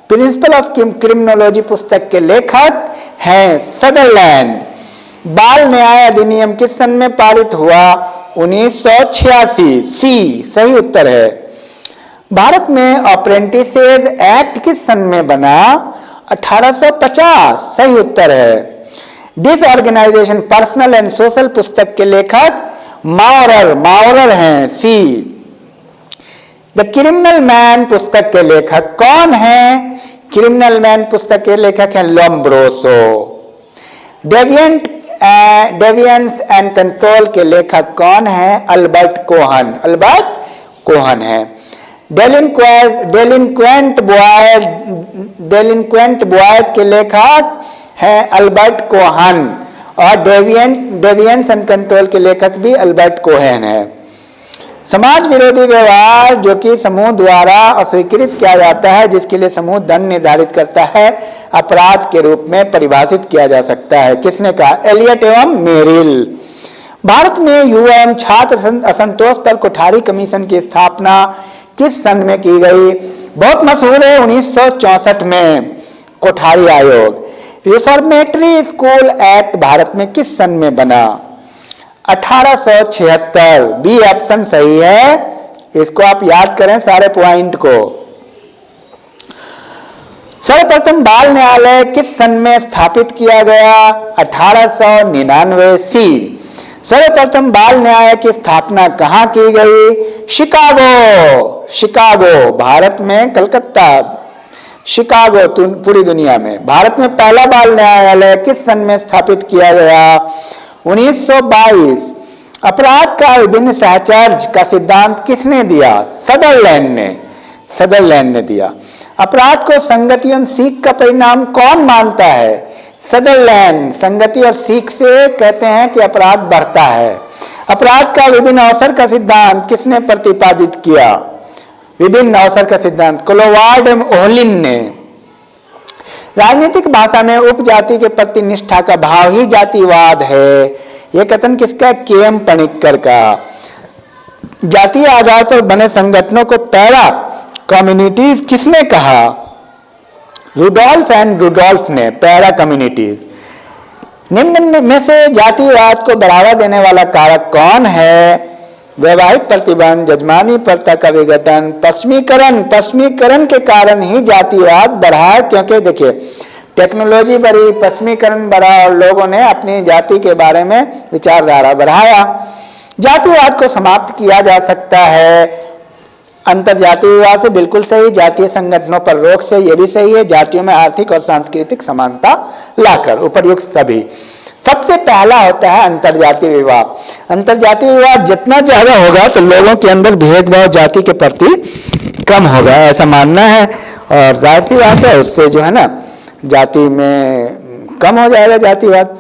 प्रिंसिपल ऑफ क्रिमिनोलॉजी पुस्तक के लेखक हैं सदरलैंड। बाल न्याय अधिनियम किस सन में पारित हुआ? 1986। सी सही उत्तर है। भारत में अप्रेंटिसेज एक्ट किस सन में बना? 1850। सही उत्तर है। डिसऑर्गेनाइजेशन पर्सनल एंड सोशल पुस्तक के लेखक माउरर। माउरर हैं। सी। द क्रिमिनल मैन पुस्तक के लेखक कौन है? क्रिमिनल मैन पुस्तक के लेखक हैं लोम्ब्रोसो। डेविएंस एंड कंट्रोल के लेखक कौन है? Albert Kohn. अल्बर्ट कोहन है। डेलिंक्वेंट बॉयज के लेखक हैं अल्बर्ट कोहन और डेविएंस एंड कंट्रोल के लेखक भी अल्बर्ट कोहन है। समाज विरोधी व्यवहार जो कि समूह द्वारा अस्वीकृत किया जाता है, जिसके लिए समूह दंड निर्धारित करता है, अपराध के रूप में परिभाषित किया जा सकता है। किसने कहा? एलियट एवं मेरिल। भारत में युवा एवं छात्र असंतोष पर कोठारी कमीशन की स्थापना किस सन में की गई? बहुत मशहूर है, 1964 में कोठारी आयोग। रिफॉर्मेटरी स्कूल एक्ट भारत में किस सन में बना? 1876। बी ऑप्शन सही है। इसको आप याद करें सारे पॉइंट को। सर्वप्रथम बाल न्यायालय किस सन में स्थापित किया गया? 1899। सी। सर्वप्रथम बाल न्यायालय की स्थापना कहां की गई? शिकागो। शिकागो भारत में, कलकत्ता, शिकागो पूरी दुनिया में। भारत में पहला बाल न्यायालय किस सन में स्थापित किया गया? 1922। अपराध का विभिन्न सहचर्य का सिद्धांत किसने दिया? सदरलैंड ने। सदरलैंड ने दिया। अपराध को संगति एवं सीख का परिणाम कौन मानता है? सदरलैंड। संगति और सीख से कहते हैं कि अपराध बढ़ता है। अपराध का विभिन्न अवसर का सिद्धांत किसने प्रतिपादित किया? विभिन्न अवसर का सिद्धांत कोलोवार्ड एवं ओहलिन ने। राजनीतिक भाषा में उपजाति के प्रति निष्ठा का भाव ही जातिवाद है। यह कथन किसका? के.एम. पणिक्कर का। जातीय आधार पर बने संगठनों को पैरा कम्युनिटीज किसने कहा? रुडोल्फ एंड रुडोल्फ ने। Para communities. निम्न में से जातिवाद को बढ़ावा देने वाला कारक कौन है? वैवाहिक प्रतिबंध, जजमानी प्रथा का विघटन, पश्चिमीकरण के कारण ही जातिवाद बढ़ा है। क्योंकि देखिए टेक्नोलॉजी बढ़ी, पश्चिमीकरण बढ़ा और लोगों ने अपनी जाति के बारे में विचारधारा बढ़ाया। जातिवाद को समाप्त किया जा सकता है अंतरजातीय विवाह से, बिल्कुल सही। जातीय संगठनों पर रोक से, यह भी सही है। जातियों में आर्थिक और सांस्कृतिक समानता लाकर, उपर्युक्त सभी। सबसे पहला होता है अंतरजातीय विवाह। अंतरजातीय विवाह जितना ज्यादा होगा तो लोगों के अंदर भेदभाव जाति के प्रति कम होगा, ऐसा मानना है। और जाहिर सी बात है उससे जो है ना जाति में कम हो जाएगा जातिवाद।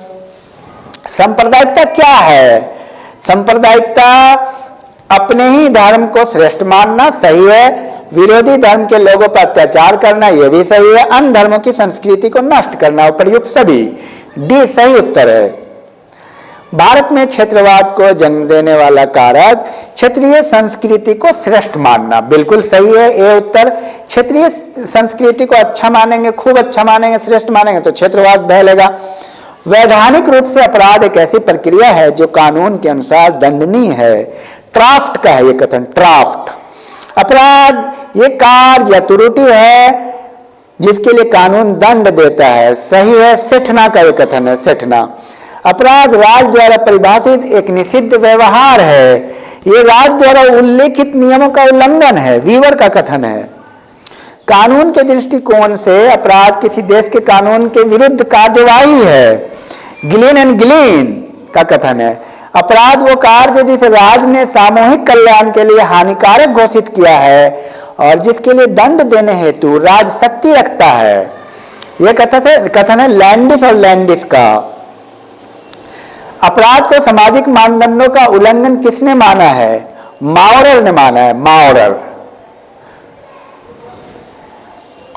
सांप्रदायिकता क्या है? सांप्रदायिकता अपने ही धर्म को श्रेष्ठ मानना, सही है। विरोधी धर्म के लोगों पर अत्याचार करना, यह भी सही है। अन्य धर्मों की संस्कृति को नष्ट करना, उपर्युक्त सभी। डी सही उत्तर है। भारत में क्षेत्रवाद को जन्म देने वाला कारक क्षेत्रीय संस्कृति को श्रेष्ठ मानना, बिल्कुल सही है। ए उत्तर। क्षेत्रीय संस्कृति को अच्छा मानेंगे, खूब अच्छा मानेंगे, श्रेष्ठ मानेंगे तो क्षेत्रवाद बहलेगा। वैधानिक रूप से अपराध एक ऐसी प्रक्रिया है जो कानून के अनुसार दंडनीय है। ट्राफ्ट का है ये कथन। ट्राफ्ट अपराध ये कार्य या त्रुटि है जिसके लिए कानून दंड देता है, सही है। सेठना का ये कथन है। सेठना अपराध राज्य द्वारा परिभाषित एक निषिद्ध व्यवहार है, ये राज्य द्वारा उल्लेखित नियमों का उल्लंघन है, वीवर का कथन है। कानून के दृष्टिकोण से अपराध किसी देश के कानून के विरुद्ध कार्यवाही है, गिलीन एंड गिलीन का कथन है। अपराध वो कार्य जिसे राज्य ने सामूहिक कल्याण के लिए हानिकारक घोषित किया है और जिसके लिए दंड देने हेतु राज्य शक्ति रखता है, यह कथन है लैंडिस और लैंडिस का। अपराध को सामाजिक मानदंडों का उल्लंघन किसने माना है? माउरर ने माना है, माउरर।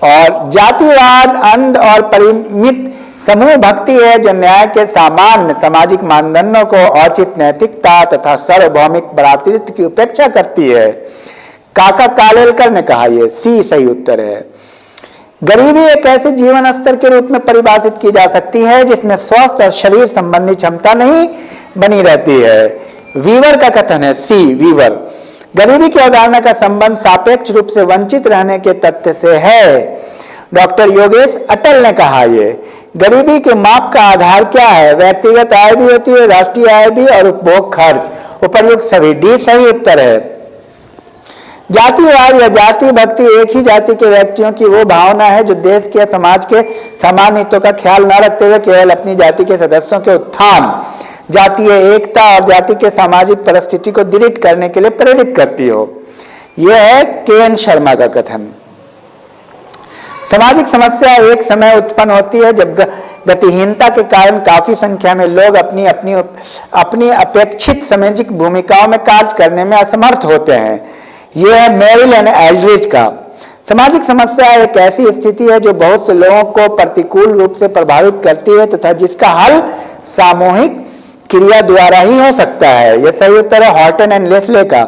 और जातिवाद अंध और परिमित समूह भक्ति है जो न्याय के सामान्य सामाजिक मानदंडों को औचित नैतिकता तथा सार्वभौमिक भ्रातृत्व की उपेक्षा करती है। काका कालेलकर ने कहा, यह सी सही उत्तर है। गरीबी एक ऐसे जीवन स्तर के रूप में परिभाषित की जा सकती है जिसमें स्वस्थ और शरीर संबंधी क्षमता नहीं बनी रहती है, वीवर का कथन है, सी वीवर। गरीबी की अवधारणा का संबंध सापेक्ष रूप से वंचित रहने के तथ्य से है, डॉक्टर योगेश अटल ने कहा। ये गरीबी के माप का आधार क्या है? व्यक्तिगत आय भी होती है, राष्ट्रीय आय भी और उपभोग खर्च, उपर्युक्त सभी। डी सही उत्तर है। जातिवाद या जाति भक्ति एक ही जाति के व्यक्तियों की वो भावना है जो देश के समाज के सामान्य हितों का ख्याल न रखते हुए केवल अपनी जाति के सदस्यों के उत्थान, जातीय एकता और जाति के सामाजिक परिस्थिति को दृढ़ करने के लिए प्रेरित करती हो। यह है के.एन. शर्मा का कथन। सामाजिक समस्या एक समय उत्पन्न होती है जब गतिहीनता के कारण काफी संख्या में लोग अपनी अपेक्षित सामाजिक भूमिकाओं में कार्य करने में असमर्थ होते हैं। यह है मेरिल एंड एल्ड्रिच का। सामाजिक समस्या एक ऐसी स्थिति है जो बहुत से लोगों को प्रतिकूल रूप से प्रभावित करती है तथा जिसका हल सामूहिक क्रिया द्वारा ही हो सकता है। यह सही उत्तर है हॉर्टन एंड लेस्ले का।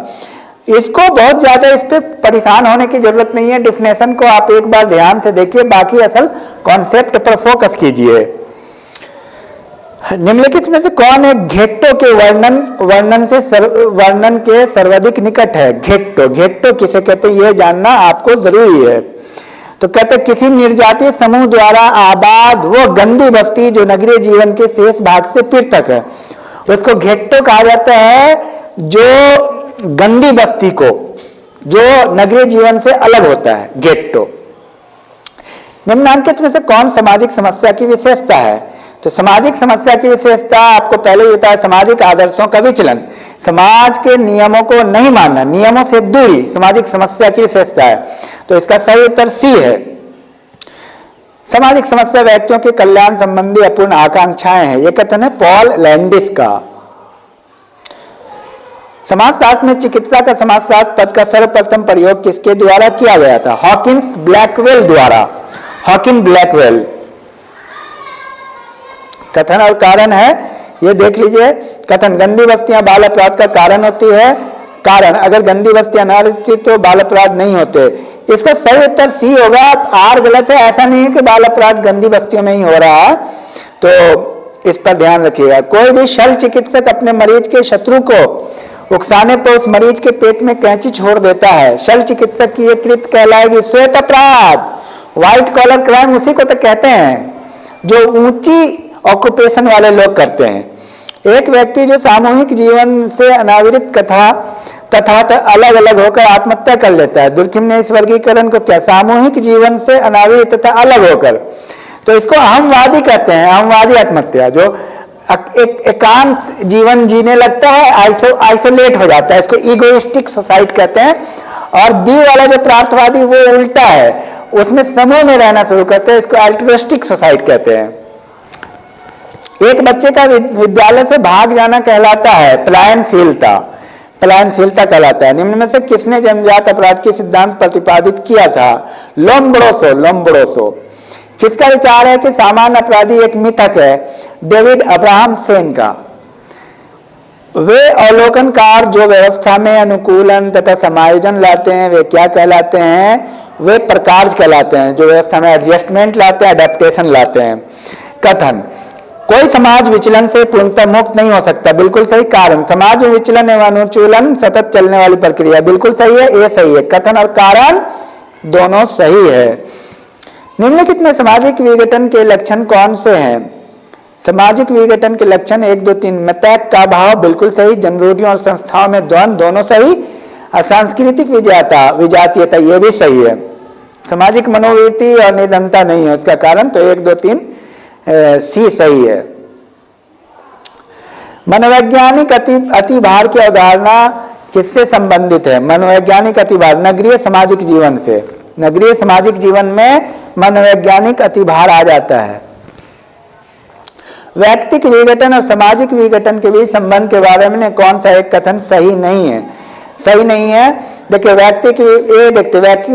इसको बहुत ज्यादा इस पे परेशान होने की जरूरत नहीं है, डिफिनेशन को आप एक बार ध्यान से देखिए, बाकी असल कॉन्सेप्ट पर फोकस कीजिए। निम्नलिखित में से कौन एक घेट्टो के वर्णन के सर्वाधिक निकट है? घेट्टो किसे कहते हैं यह जानना आपको जरूरी है। तो कहते किसी निर्जातीय समूह द्वारा आबाद वो गंदी बस्ती जो नगरीय जीवन के शेष भाग से पृथक है, उसको घेट्टो कहा जाता है। जो गंदी बस्ती को जो नगरीय जीवन से अलग होता है, घेट्टो। निम्नलिखित में से कौन सामाजिक समस्या की विशेषता है? तो सामाजिक समस्या की विशेषता आपको पहले ही बताया, सामाजिक आदर्शों का विचलन, समाज के नियमों को नहीं मानना, नियमों से दूरी सामाजिक समस्या की विशेषता है। तो इसका सही उत्तर सी है। सामाजिक समस्या व्यक्तियों के कल्याण संबंधी अपूर्ण आकांक्षाएं हैं, यह कथन है पॉल लैंडिस का। समाजशास्त्र में चिकित्सा का समाजशास्त्र पद का सर्वप्रथम प्रयोग किसके द्वारा किया गया था? हॉकिंस ब्लैकवेल द्वारा। Hawking Blackwell. कथन और कारण है, ये देख लीजिए। कथन गंदी बस्तियां बाल अपराध का कारण होती है। कारण, अगर गंदी बस्तियां न रहती तो बाल अपराध नहीं होते। इसका सही उत्तर सी होगा। आर गलत है, ऐसा नहीं है कि बाल अपराध गंदी बस्तियों में ही हो रहा है, तो इस पर ध्यान रखिएगा। कोई भी शल्य चिकित्सक अपने मरीज के शत्रु को उकसाने पर उस मरीज के पेट में कैंची छोड़ देता है। शल्य चिकित्सक की यह कृत्य कहलाएगी श्वेत अपराध, व्हाइट कॉलर क्राइम उसी को तो कहते हैं जो ऊंची ऑक्यूपेशन वाले लोग करते हैं। एक व्यक्ति जो सामूहिक जीवन से अनावृत तथा अलग अलग होकर आत्महत्या कर लेता है। दुर्खिम ने इस वर्गीकरण को क्या, सामूहिक जीवन से अनावृत तथा अलग होकर, तो इसको अहमवादी कहते हैं, अहमवादी आत्महत्या। जो एकांत जीवन जीने लगता है, आइसोलेट हो जाता है, इसको इगोइस्टिक सुसाइड कहते हैं। और बी वाला जो प्रार्थवादी वो उल्टा है, उसमें समूह में रहना शुरू करते हैं, इसको अल्ट्रुइस्टिक सुसाइड कहते हैं। एक बच्चे का विद्यालय से भाग जाना कहलाता है पलायनशीलता, पलायनशीलता कहलाता है। निम्न में से किसने जन्मजात अपराध की सिद्धांत प्रतिपादित किया था? लोम्ब्रोसो। किसका विचार है कि सामान्य अपराधी एक मिथक है? डेविड अब्राहम सेन का। वे अवलोकनकार जो व्यवस्था में अनुकूलन तथा समायोजन लाते हैं वे क्या कहलाते हैं? वे प्रकार्य कहलाते हैं, जो व्यवस्था में एडजस्टमेंट लाते हैं, अडेप्टेशन लाते हैं। कथन, कोई समाज विचलन से पूर्णतः मुक्त नहीं हो सकता, बिल्कुल सही। कारण, समाज में विचलन एवं अनुचूलन सतत चलने वाली प्रक्रिया, बिल्कुल सही है, ये सही है। कथन और कारण दोनों सही है। निम्नलिखित में सामाजिक विघटन के लक्षण कौन से हैं? सामाजिक विघटन के लक्षण 1, 2, 3 में त्याग का भाव, बिल्कुल सही। जनरूढ़ियों और संस्थाओं में द्वंद, दोनों सही। सांस्कृतिक विजातीयता, ये भी सही है। सामाजिक मनोवृत्ति और निधनता नहीं है उसका कारण, तो 1, 2, 3 सी सही है। मनोवैज्ञानिक अतिभार की अवधारणा किससे संबंधित है? मनोवैज्ञानिक अतिभार नगरीय सामाजिक जीवन से। नगरीय सामाजिक जीवन में मनोवैज्ञानिक अतिभार आ जाता है। व्यक्तिक विघटन और सामाजिक विघटन के बीच संबंध के बारे में कौन सा एक कथन सही नहीं है? सही नहीं है। देखिए, व्यक्तिक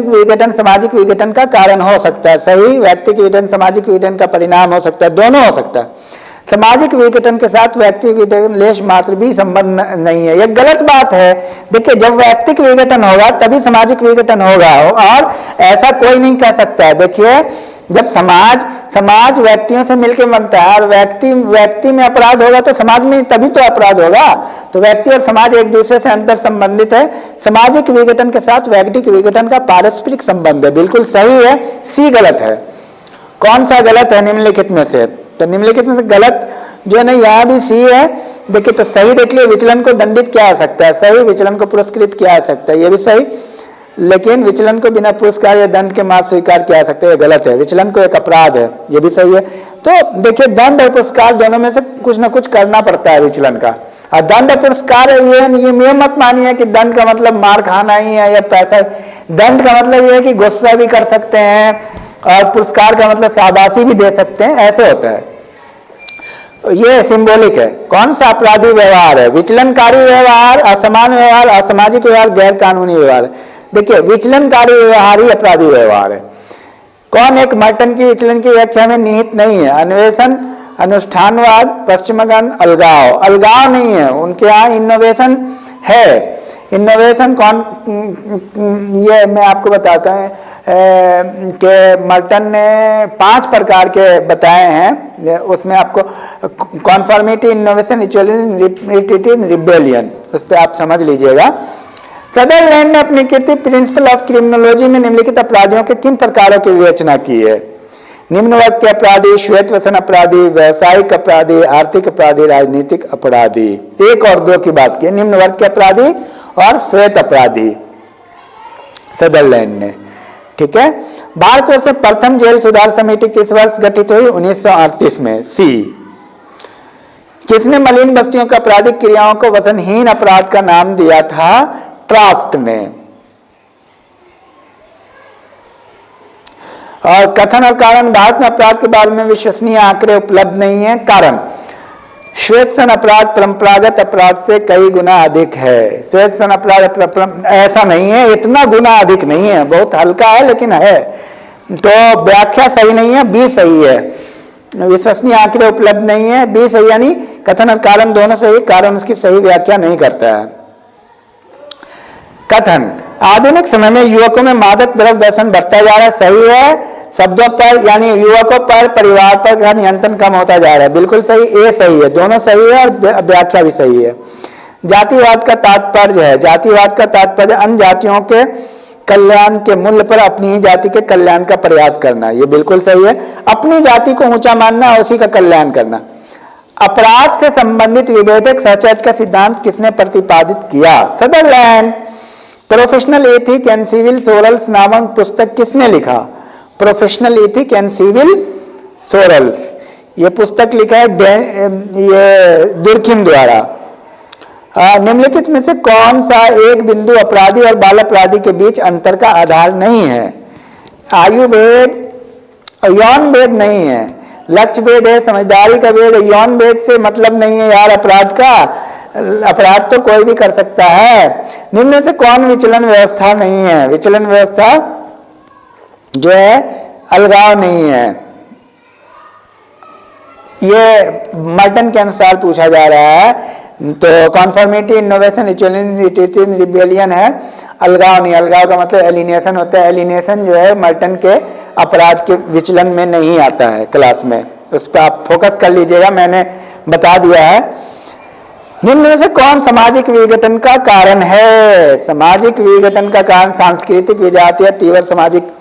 विघटन सामाजिक विघटन का कारण हो सकता है, सही। व्यक्तिक विघटन सामाजिक विघटन का परिणाम हो सकता है, दोनों हो सकता है। सामाजिक विघटन के साथ व्यक्तिक विघटन लेश मात्र भी संबंध नहीं है, यह गलत बात है। देखिए, जब व्यक्तिक विघटन होगा तभी सामाजिक विघटन होगा, और ऐसा कोई नहीं कह सकता है। देखिए, जब समाज व्यक्तियों से मिलकर बनता है और व्यक्ति में अपराध होगा तो समाज में तभी तो अपराध होगा। तो व्यक्ति और समाज एक दूसरे से अंतर संबंधित है। सामाजिक विघटन के साथ व्यक्तिक विघटन का पारस्परिक संबंध है, बिल्कुल सही है। सी गलत है। कौन सा गलत है निम्नलिखित में से? तो निम्नलिखित में से गलत जो है ना, यहाँ भी सी है। देखिए, तो सही देख लिया, विचलन को दंडित किया जा सकता है, सही। विचलन को पुरस्कृत किया जा सकता है, ये भी सही। लेकिन विचलन को बिना पुरस्कार या दंड के मात्र स्वीकार किया जा सकता है, गलत है। विचलन को एक अपराध है, ये भी सही है। तो देखिए, दंड और पुरस्कार दोनों में से कुछ ना कुछ करना पड़ता है विचलन का। और दंड और पुरस्कार ये मत मानिए कि दंड का मतलब मार खाना ही है या पैसा। दंड का मतलब ये है कि गुस्सा भी कर सकते हैं, और पुरस्कार का मतलब शाबाशी भी दे सकते हैं, ऐसे होता है। ये सिंबॉलिक है। कौन सा अपराधी व्यवहार है? विचलनकारी व्यवहार, असमान व्यवहार, असामाजिक व्यवहार, गैर कानूनी व्यवहार। देखिए, विचलनकारी व्यवहार ही अपराधी व्यवहार है। कौन एक मर्टन की विचलन की व्याख्या में निहित नहीं है? अन्वेषण, अनुष्ठानवाद, पश्चिमगन, अलगाव। अलगाव नहीं है, उनके यहाँ इनोवेशन है। इनोवेशन कौन, ये मैं आपको बताता हूँ कि मर्टन ने 5 प्रकार के बताए हैं। उसमें आपको कॉन्फॉर्मिटी, इनोवेशन, रिपीटेड, रिबेलियन, उस पर आप समझ लीजिएगा। सदरलैंड ने अपनी कृति प्रिंसिपल ऑफ क्रिमिनोलॉजी में निम्नलिखित अपराधियों के किन प्रकारों की विवेचना की है? निम्न वर्ग के अपराधी, श्वेत वसन अपराधी, व्यवसायिक अपराधी, आर्थिक अपराधी, राजनीतिक अपराधी। 1 और 2 की बात की, निम्न वर्ग के अपराधी और श्वेत अपराधी, सदरलैंड ने। ठीक है। भारतवर्ष में प्रथम जेल सुधार समिति किस वर्ष गठित हुई? 1938 में। सी। किसने मलिन बस्तियों के आपराधिक क्रियाओं को वसनहीन अपराध का नाम दिया था? ट्राफ्ट ने। और कथन और कारण, भारत में अपराध के बारे में विश्वसनीय आंकड़े उपलब्ध नहीं है। कारण, श्वेतसन अपराध परंपरागत अपराध से कई गुना अधिक है। श्वेतसन अपराध ऐसा नहीं है, इतना गुना अधिक नहीं है, बहुत हल्का है लेकिन है। तो व्याख्या सही नहीं है, बी सही है। विश्वसनीय आंकड़े उपलब्ध नहीं है, बी सही, यानी कथन और कारण दोनों सही, कारण उसकी सही व्याख्या नहीं करता है। कथन, आधुनिक समय में युवकों में मादक द्रव्य व्यसन बढ़ता जा रहा है, सही है। शब्दों पर यानी युवकों पर, परिवार पर का नियंत्रण कम होता जा रहा है, बिल्कुल सही, ए सही है। दोनों सही है और व्याख्या भी सही है। जातिवाद का तात्पर्य है, जातिवाद का तात्पर्य अन्य जातियों के कल्याण के मूल्य पर अपनी ही जाति के कल्याण का प्रयास करना। ये बिल्कुल सही है, अपनी जाति को ऊंचा मानना और उसी का कल्याण करना। अपराध से संबंधित विभेदक सहचर्य का सिद्धांत किसने प्रतिपादित किया? Sutherland. Professional ethic and civil morals नामक पुस्तक किसने लिखा? Professional ethic and civil morals, ये पुस्तक लिखा है ये दुर्खिम द्वारा। निम्नलिखित में से कौन सा एक बिंदु अपराधी और बाल अपराधी के बीच अंतर का आधार नहीं है? आयु भेद, यौन भेद नहीं है, लक्ष्य भेद है, समझदारी का भेद है। यौन भेद से मतलब नहीं है यार अपराध का, अपराध तो कोई भी कर सकता है। निम्न से कौन विचलन व्यवस्था नहीं है? विचलन व्यवस्था जो है अलगाव नहीं है। ये मर्टन के अनुसार पूछा जा रहा है, तो कॉन्फर्मिटी, इनोवेशन, रिबेलियन है, अलगाव नहीं। अलगाव का मतलब एलिनेशन होता है। एलिनेशन जो है मर्टन के अपराध के विचलन में नहीं आता है क्लास में, उस पर आप फोकस कर लीजिएगा, मैंने बता दिया है। निम्न में से कौन सामाजिक विघटन का कारण है? सामाजिक विघटन का कारण सांस्कृतिक विजातीय, तीव्र सामाजिक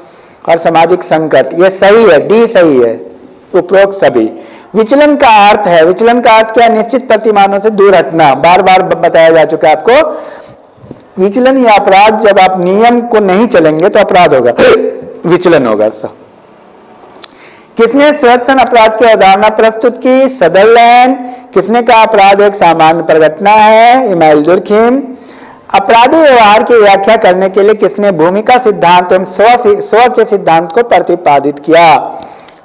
और सामाजिक संकट। ये सही है, डी सही है, उपरोक्त सभी। विचलन का अर्थ है, विचलन का अर्थ क्या है? निश्चित प्रतिमानों से दूर हटना, बार बार बताया जा चुका है आपको। विचलन या अपराध, जब आप नियम को नहीं चलेंगे तो अपराध होगा, विचलन होगा। किसने स्वैच्छिक अपराध की अवधारणा प्रस्तुत की? सदरलैंड। किसने कहा अपराध एक सामान्य प्रघटना है? Email Durkheim. अपराधी व्यवहार की व्याख्या करने के लिए किसने भूमिका सिद्धांत एवं स्व के सिद्धांत को प्रतिपादित किया?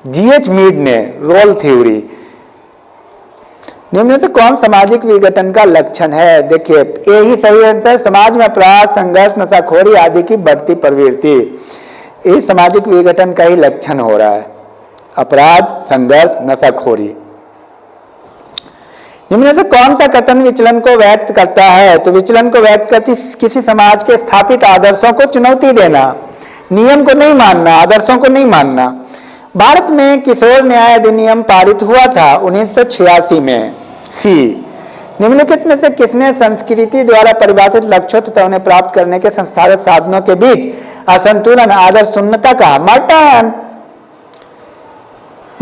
जीएच मीड ने, रोल थ्योरी। निम्न से कौन सामाजिक विघटन का लक्षण है? देखिए यही सही आंसर, समाज में अपराध, संघर्ष, नशाखोरी आदि की बढ़ती प्रवृत्ति, ये सामाजिक विघटन का ही लक्षण हो रहा है। अपराध, संघर्ष, नशाखोरी। निम्न से कौन सा कथन विचलन को व्यक्त करता है? तो विचलन को व्यक्त करती किसी समाज के स्थापित आदर्शों को चुनौती देना, नियम को नहीं मानना, आदर्शों को नहीं मानना। भारत में किशोर न्याय अधिनियम पारित हुआ था 1986 में। सी। निम्नलिखित में से किसने संस्कृति द्वारा परिभाषित लक्ष्यों तथा उन्हें प्राप्त करने के संस्थागत साधनों के बीच असंतुलन, आदर्श शून्यता कहा? मर्टन।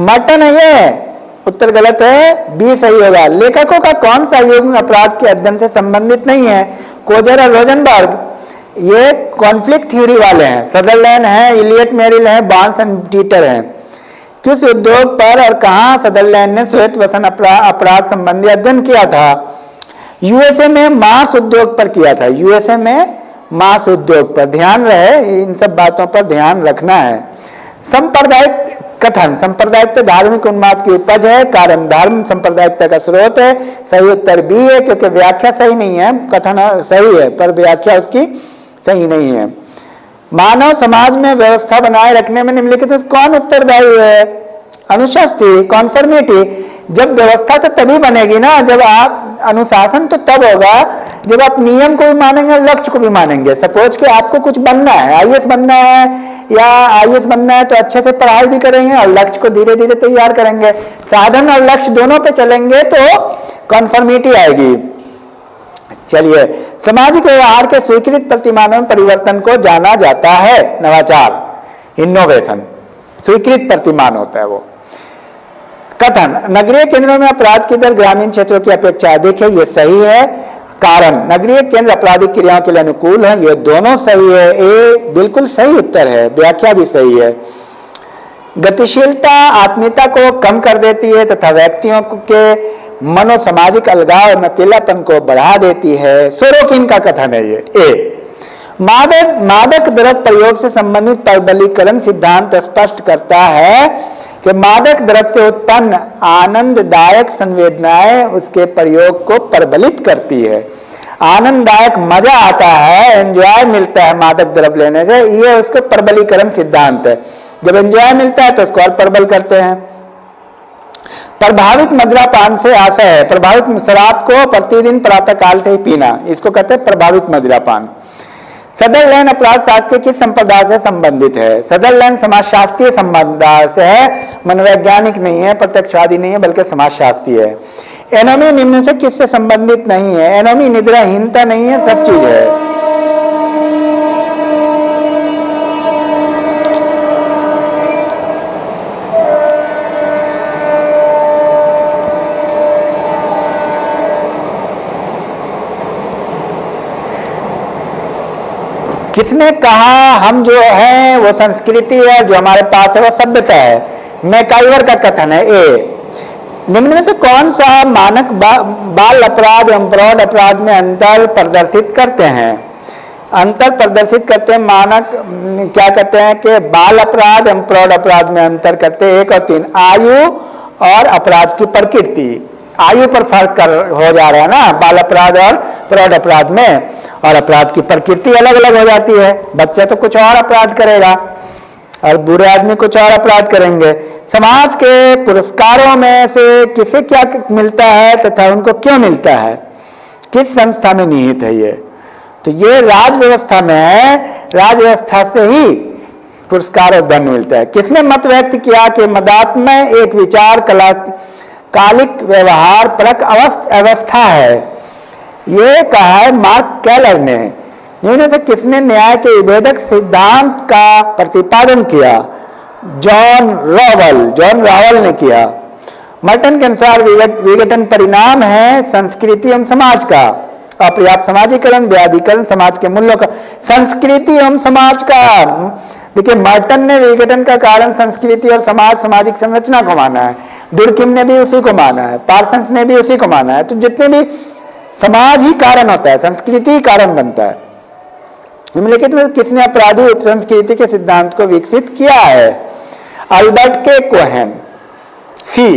मर्टन है ये, उत्तर गलत है, बी सही होगा। लेखकों का कौन सा युग अपराध के अध्ययन से संबंधित नहीं है? कोजर और रोजनबर्ग, ये कॉन्फ्लिक्ट थ्योरी वाले हैं। सदरलैंड है, इलियट मेरिल है, बार्न्स एंड टीटर हैं। किस उद्योग पर और कहां सदरलैंड ने श्वेत वसन अपराध संबंधी अध्ययन किया था? यूएसए में मांस उद्योग पर किया था। यूएसए में मांस उद्योग पर, ध्यान रहे, इन सब बातों पर ध्यान रखना है। सांप्रदायिक कथन, सांप्रदायिकता धार्मिक उन्माद की उपज है, कारण धर्म सांप्रदायिकता का स्रोत है। सही उत्तर बी है, क्योंकि व्याख्या सही नहीं है, कथन सही है पर व्याख्या उसकी सही नहीं है। मानव समाज में व्यवस्था बनाए रखने में निम्नलिखित कौन उत्तरदायी है? अनुशासन, कॉन्फर्मिटी। जब व्यवस्था तो तभी बनेगी ना, जब आप अनुशासन तो तब होगा जब आप नियम को भी मानेंगे और लक्ष्य को भी मानेंगे। सपोज कि आपको कुछ बनना है, आईएएस बनना है, या आईएएस बनना है तो अच्छे से पढ़ाई भी करेंगे और लक्ष्य को धीरे धीरे तैयार करेंगे। साधन और लक्ष्य दोनों पे चलेंगे तो कॉन्फर्मिटी आएगी। चलिए, सामाजिक व्यवहार के स्वीकृत प्रतिमानों में परिवर्तन को जाना जाता है नवाचार, इनोवेशन, स्वीकृत प्रतिमान होता है वो। कथन, नगरीय केंद्रों में अपराध की दर ग्रामीण क्षेत्रों की अपेक्षा अधिक है, ये सही है। कारण, नगरीय केंद्र आपराधिक क्रियाओं के लिए अनुकूल है, ये दोनों सही है। ए बिल्कुल सही उत्तर है, व्याख्या भी सही है। गतिशीलता आत्मीयता को कम कर देती है तथा व्यक्तियों के मनोसामाजिक अलगाव और अकेलापन को बढ़ा देती है। सोरोकिन का कथन है ये। ए, मादक द्रव्य प्रयोग से संबंधित प्रबलीकरण सिद्धांत स्पष्ट करता है कि मादक द्रव्य से उत्पन्न आनंददायक संवेदनाएं उसके प्रयोग को प्रबलित करती है। आनंददायक मजा आता है, एंजॉय मिलता है मादक द्रव्य लेने से, ये उसका प्रबलीकरण सिद्धांत है। जब एंजॉय मिलता है तो उसको और प्रबल करते हैं। प्रभावित मदिरापान से आशय है, प्रभावित शराब को प्रतिदिन प्रातः काल से ही पीना, इसको कहते हैं प्रभावित मदिरापान। सदरलैंड अपराध शास्त्र किस संप्रदाय से संबंधित है? सदरलैंड समाजशास्त्रीय संप्रदाय से है, मनोवैज्ञानिक नहीं है, प्रत्यक्षवादी नहीं है, बल्कि समाजशास्त्री है। एनोमी निम्न से किससे संबंधित नहीं है? एनोमी निद्राहीनता नहीं है, सब चीज है। किसने कहा हम जो है वो संस्कृति है, जो हमारे पास है वो सभ्यता है? मैकाइवर का कथन है। ए, निम्न में से कौन सा मानक बाल अपराध एवं प्रौढ़ अपराध में अंतर प्रदर्शित करते हैं? अंतर प्रदर्शित करते हैं मानक क्या कहते हैं कि बाल अपराध एवं प्रौढ़ अपराध में अंतर करते हैं 1 और 3, आयु और अपराध की प्रकृति। आयु पर फर्क हो जा रहा है ना बाल अपराध और प्रौढ़ अपराध में, और अपराध की प्रकृति अलग अलग हो जाती है। बच्चा तो कुछ और अपराध करेगा और बूढ़े आदमी कुछ और अपराध करेंगे। समाज के पुरस्कारों में से किसे क्या मिलता है तथा उनको क्यों मिलता है? किस संस्था में निहित है ये? तो ये राज व्यवस्था में है, राज व्यवस्था से ही पुरस्कार और दंड मिलता है। किसने मत व्यक्त किया कि मदात्मय एक विचार कालिक व्यवहार परक अवस्था है? ये कहा है मार्क केलर ने। इनमें से किसने न्याय के विभेदक सिद्धांत का प्रतिपादन किया? जॉन रावल ने किया। मर्टन के अनुसार विघटन परिणाम है संस्कृति एवं समाज का, अपर्याप्त समाजीकरण, व्याधिकरण, समाज के मूल्यों का। संस्कृति एवं समाज का, देखिए मर्टन ने विघटन का कारण संस्कृति और समाज, सामाजिक संरचना को माना है। दुर्किम ने भी उसी को माना है, पार्सन्स ने भी उसी को माना है। तो जितने भी समाज ही कारण होता है, संस्कृति ही कारण बनता है। निम्नलिखित में किसने अपराधी उपसंस्कृति के सिद्धांत को विकसित किया है? अल्बर्ट के कोहेन। सी,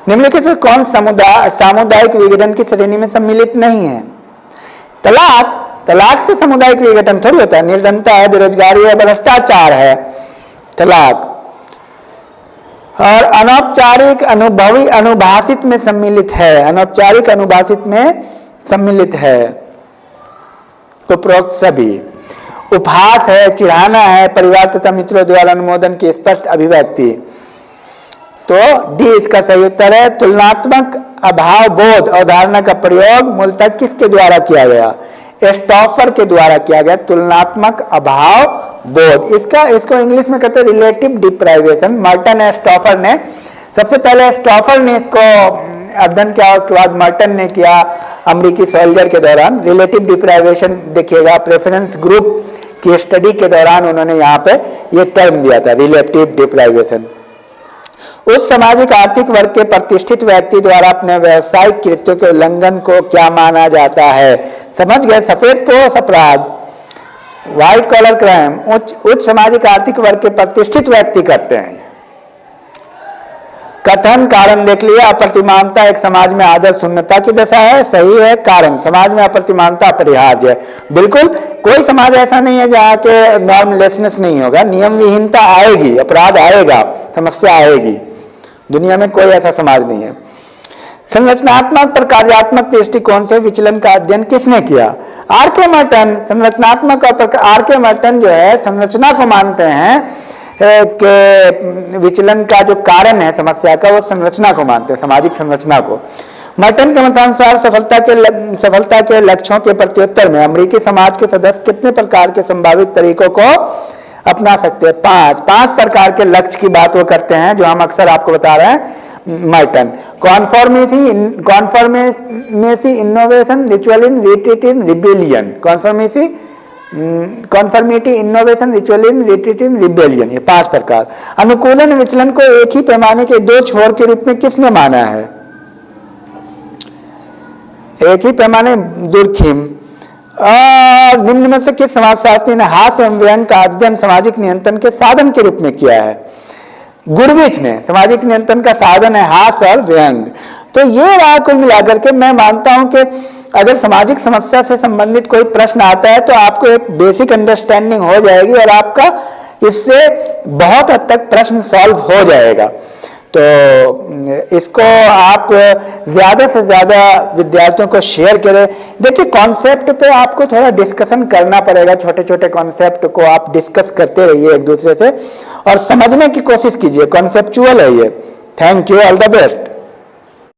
निम्नलिखित से कौन सामुदायिक विघटन की श्रेणी में सम्मिलित नहीं है? तलाक से सामुदायिक विघटन थोड़ी होता है। निर्धनता है, बेरोजगारी है, भ्रष्टाचार है, तलाक। और अनौपचारिक अनुभवी अनुभाषित में सम्मिलित है, अनौपचारिक अनुभाषित में सम्मिलित है। उपरोक्त सभी। उपहास है, चिढ़ाना है, परिवार तथा मित्रों द्वारा अनुमोदन की स्पष्ट अभिव्यक्ति। तो डी इसका सही उत्तर है। तुलनात्मक अभाव बोध अवधारणा का प्रयोग मूलतः किसके द्वारा किया गया? स्टॉफर के द्वारा किया गया, तुलनात्मक अभाव बोध। इसको इंग्लिश में कहते हैं रिलेटिव डिप्राइवेशन। मर्टन और स्टॉफर ने, सबसे पहले स्टॉफर ने इसको अध्ययन किया, उसके बाद मर्टन ने किया अमेरिकी सोल्जर के दौरान। रिलेटिव डिप्राइवेशन देखिएगा, प्रेफरेंस ग्रुप की स्टडी के दौरान उन्होंने यहाँ पे ये टर्म दिया था, रिलेटिव डिप्राइवेशन। उस सामाजिक आर्थिक वर्ग के प्रतिष्ठित व्यक्ति द्वारा अपने व्यवसायिक कृत्यों के उल्लंघन को क्या माना जाता है? समझ गए, सफेद पोश अपराध, व्हाइट कॉलर क्राइम उच्च सामाजिक आर्थिक वर्ग के प्रतिष्ठित व्यक्ति करते हैं। कथन कारण देख लिया। अप्रतिमानता एक समाज में आदर्श शून्यता की दशा है, सही है। कारण, समाज में अप्रतिमानता अपरिहार्य है, बिल्कुल। कोई समाज ऐसा नहीं है जहाँ के नॉर्मलेसनेस नहीं होगा, नियम विहीनता आएगी, अपराध आएगा, समस्या आएगी। दुनिया में कोई ऐसा समाज नहीं है। संरचनात्मक और कार्यात्मक दृष्टिकोण से विचलन का अध्ययन किसने किया? आर के मर्टन। संरचनात्मक और आर के मर्टन जो है संरचना को मानते हैं कि विचलन का जो कारण है समस्या का, वो संरचना को मानते हैं, सामाजिक संरचना को। मर्टन के मतानुसार सफलता के लक्ष्यों के प्रत्युत्तर में अमेरिकी समाज के सदस्य कितने प्रकार के संभावित तरीकों को अपना सकते हैं? 5 प्रकार के लक्ष्य की बात वो करते हैं जो हम अक्सर आपको बता रहे हैं Merton. Conformity, innovation, ritualism, retreatism, rebellion. Conformity, innovation, ritualism, retreatism, rebellion, ये 5 प्रकार। अनुकूलन विचलन को एक ही पैमाने के 2 छोर के रूप में किसने माना है? एक ही पैमाने, दुर्खिम। निम्न में से किस समाजशास्त्री ने हास्य एवं व्यंग का अध्ययन सामाजिक नियंत्रण के साधन के रूप में किया है? गुरविच ने। सामाजिक नियंत्रण का साधन है हास्य और व्यंग। तो ये रहा कुल मिलाकर के। मैं मानता हूं कि अगर सामाजिक समस्या से संबंधित कोई प्रश्न आता है तो आपको एक बेसिक अंडरस्टैंडिंग हो जाएगी और आपका इससे बहुत हद तक प्रश्न सॉल्व हो जाएगा। तो इसको आप ज्यादा से ज्यादा विद्यार्थियों को शेयर करें। देखिए, कॉन्सेप्ट पे आपको थोड़ा डिस्कशन करना पड़ेगा। छोटे छोटे कॉन्सेप्ट को आप डिस्कस करते रहिए एक दूसरे से और समझने की कोशिश कीजिए। कॉन्सेप्चुअल है ये। Thank you, all the best.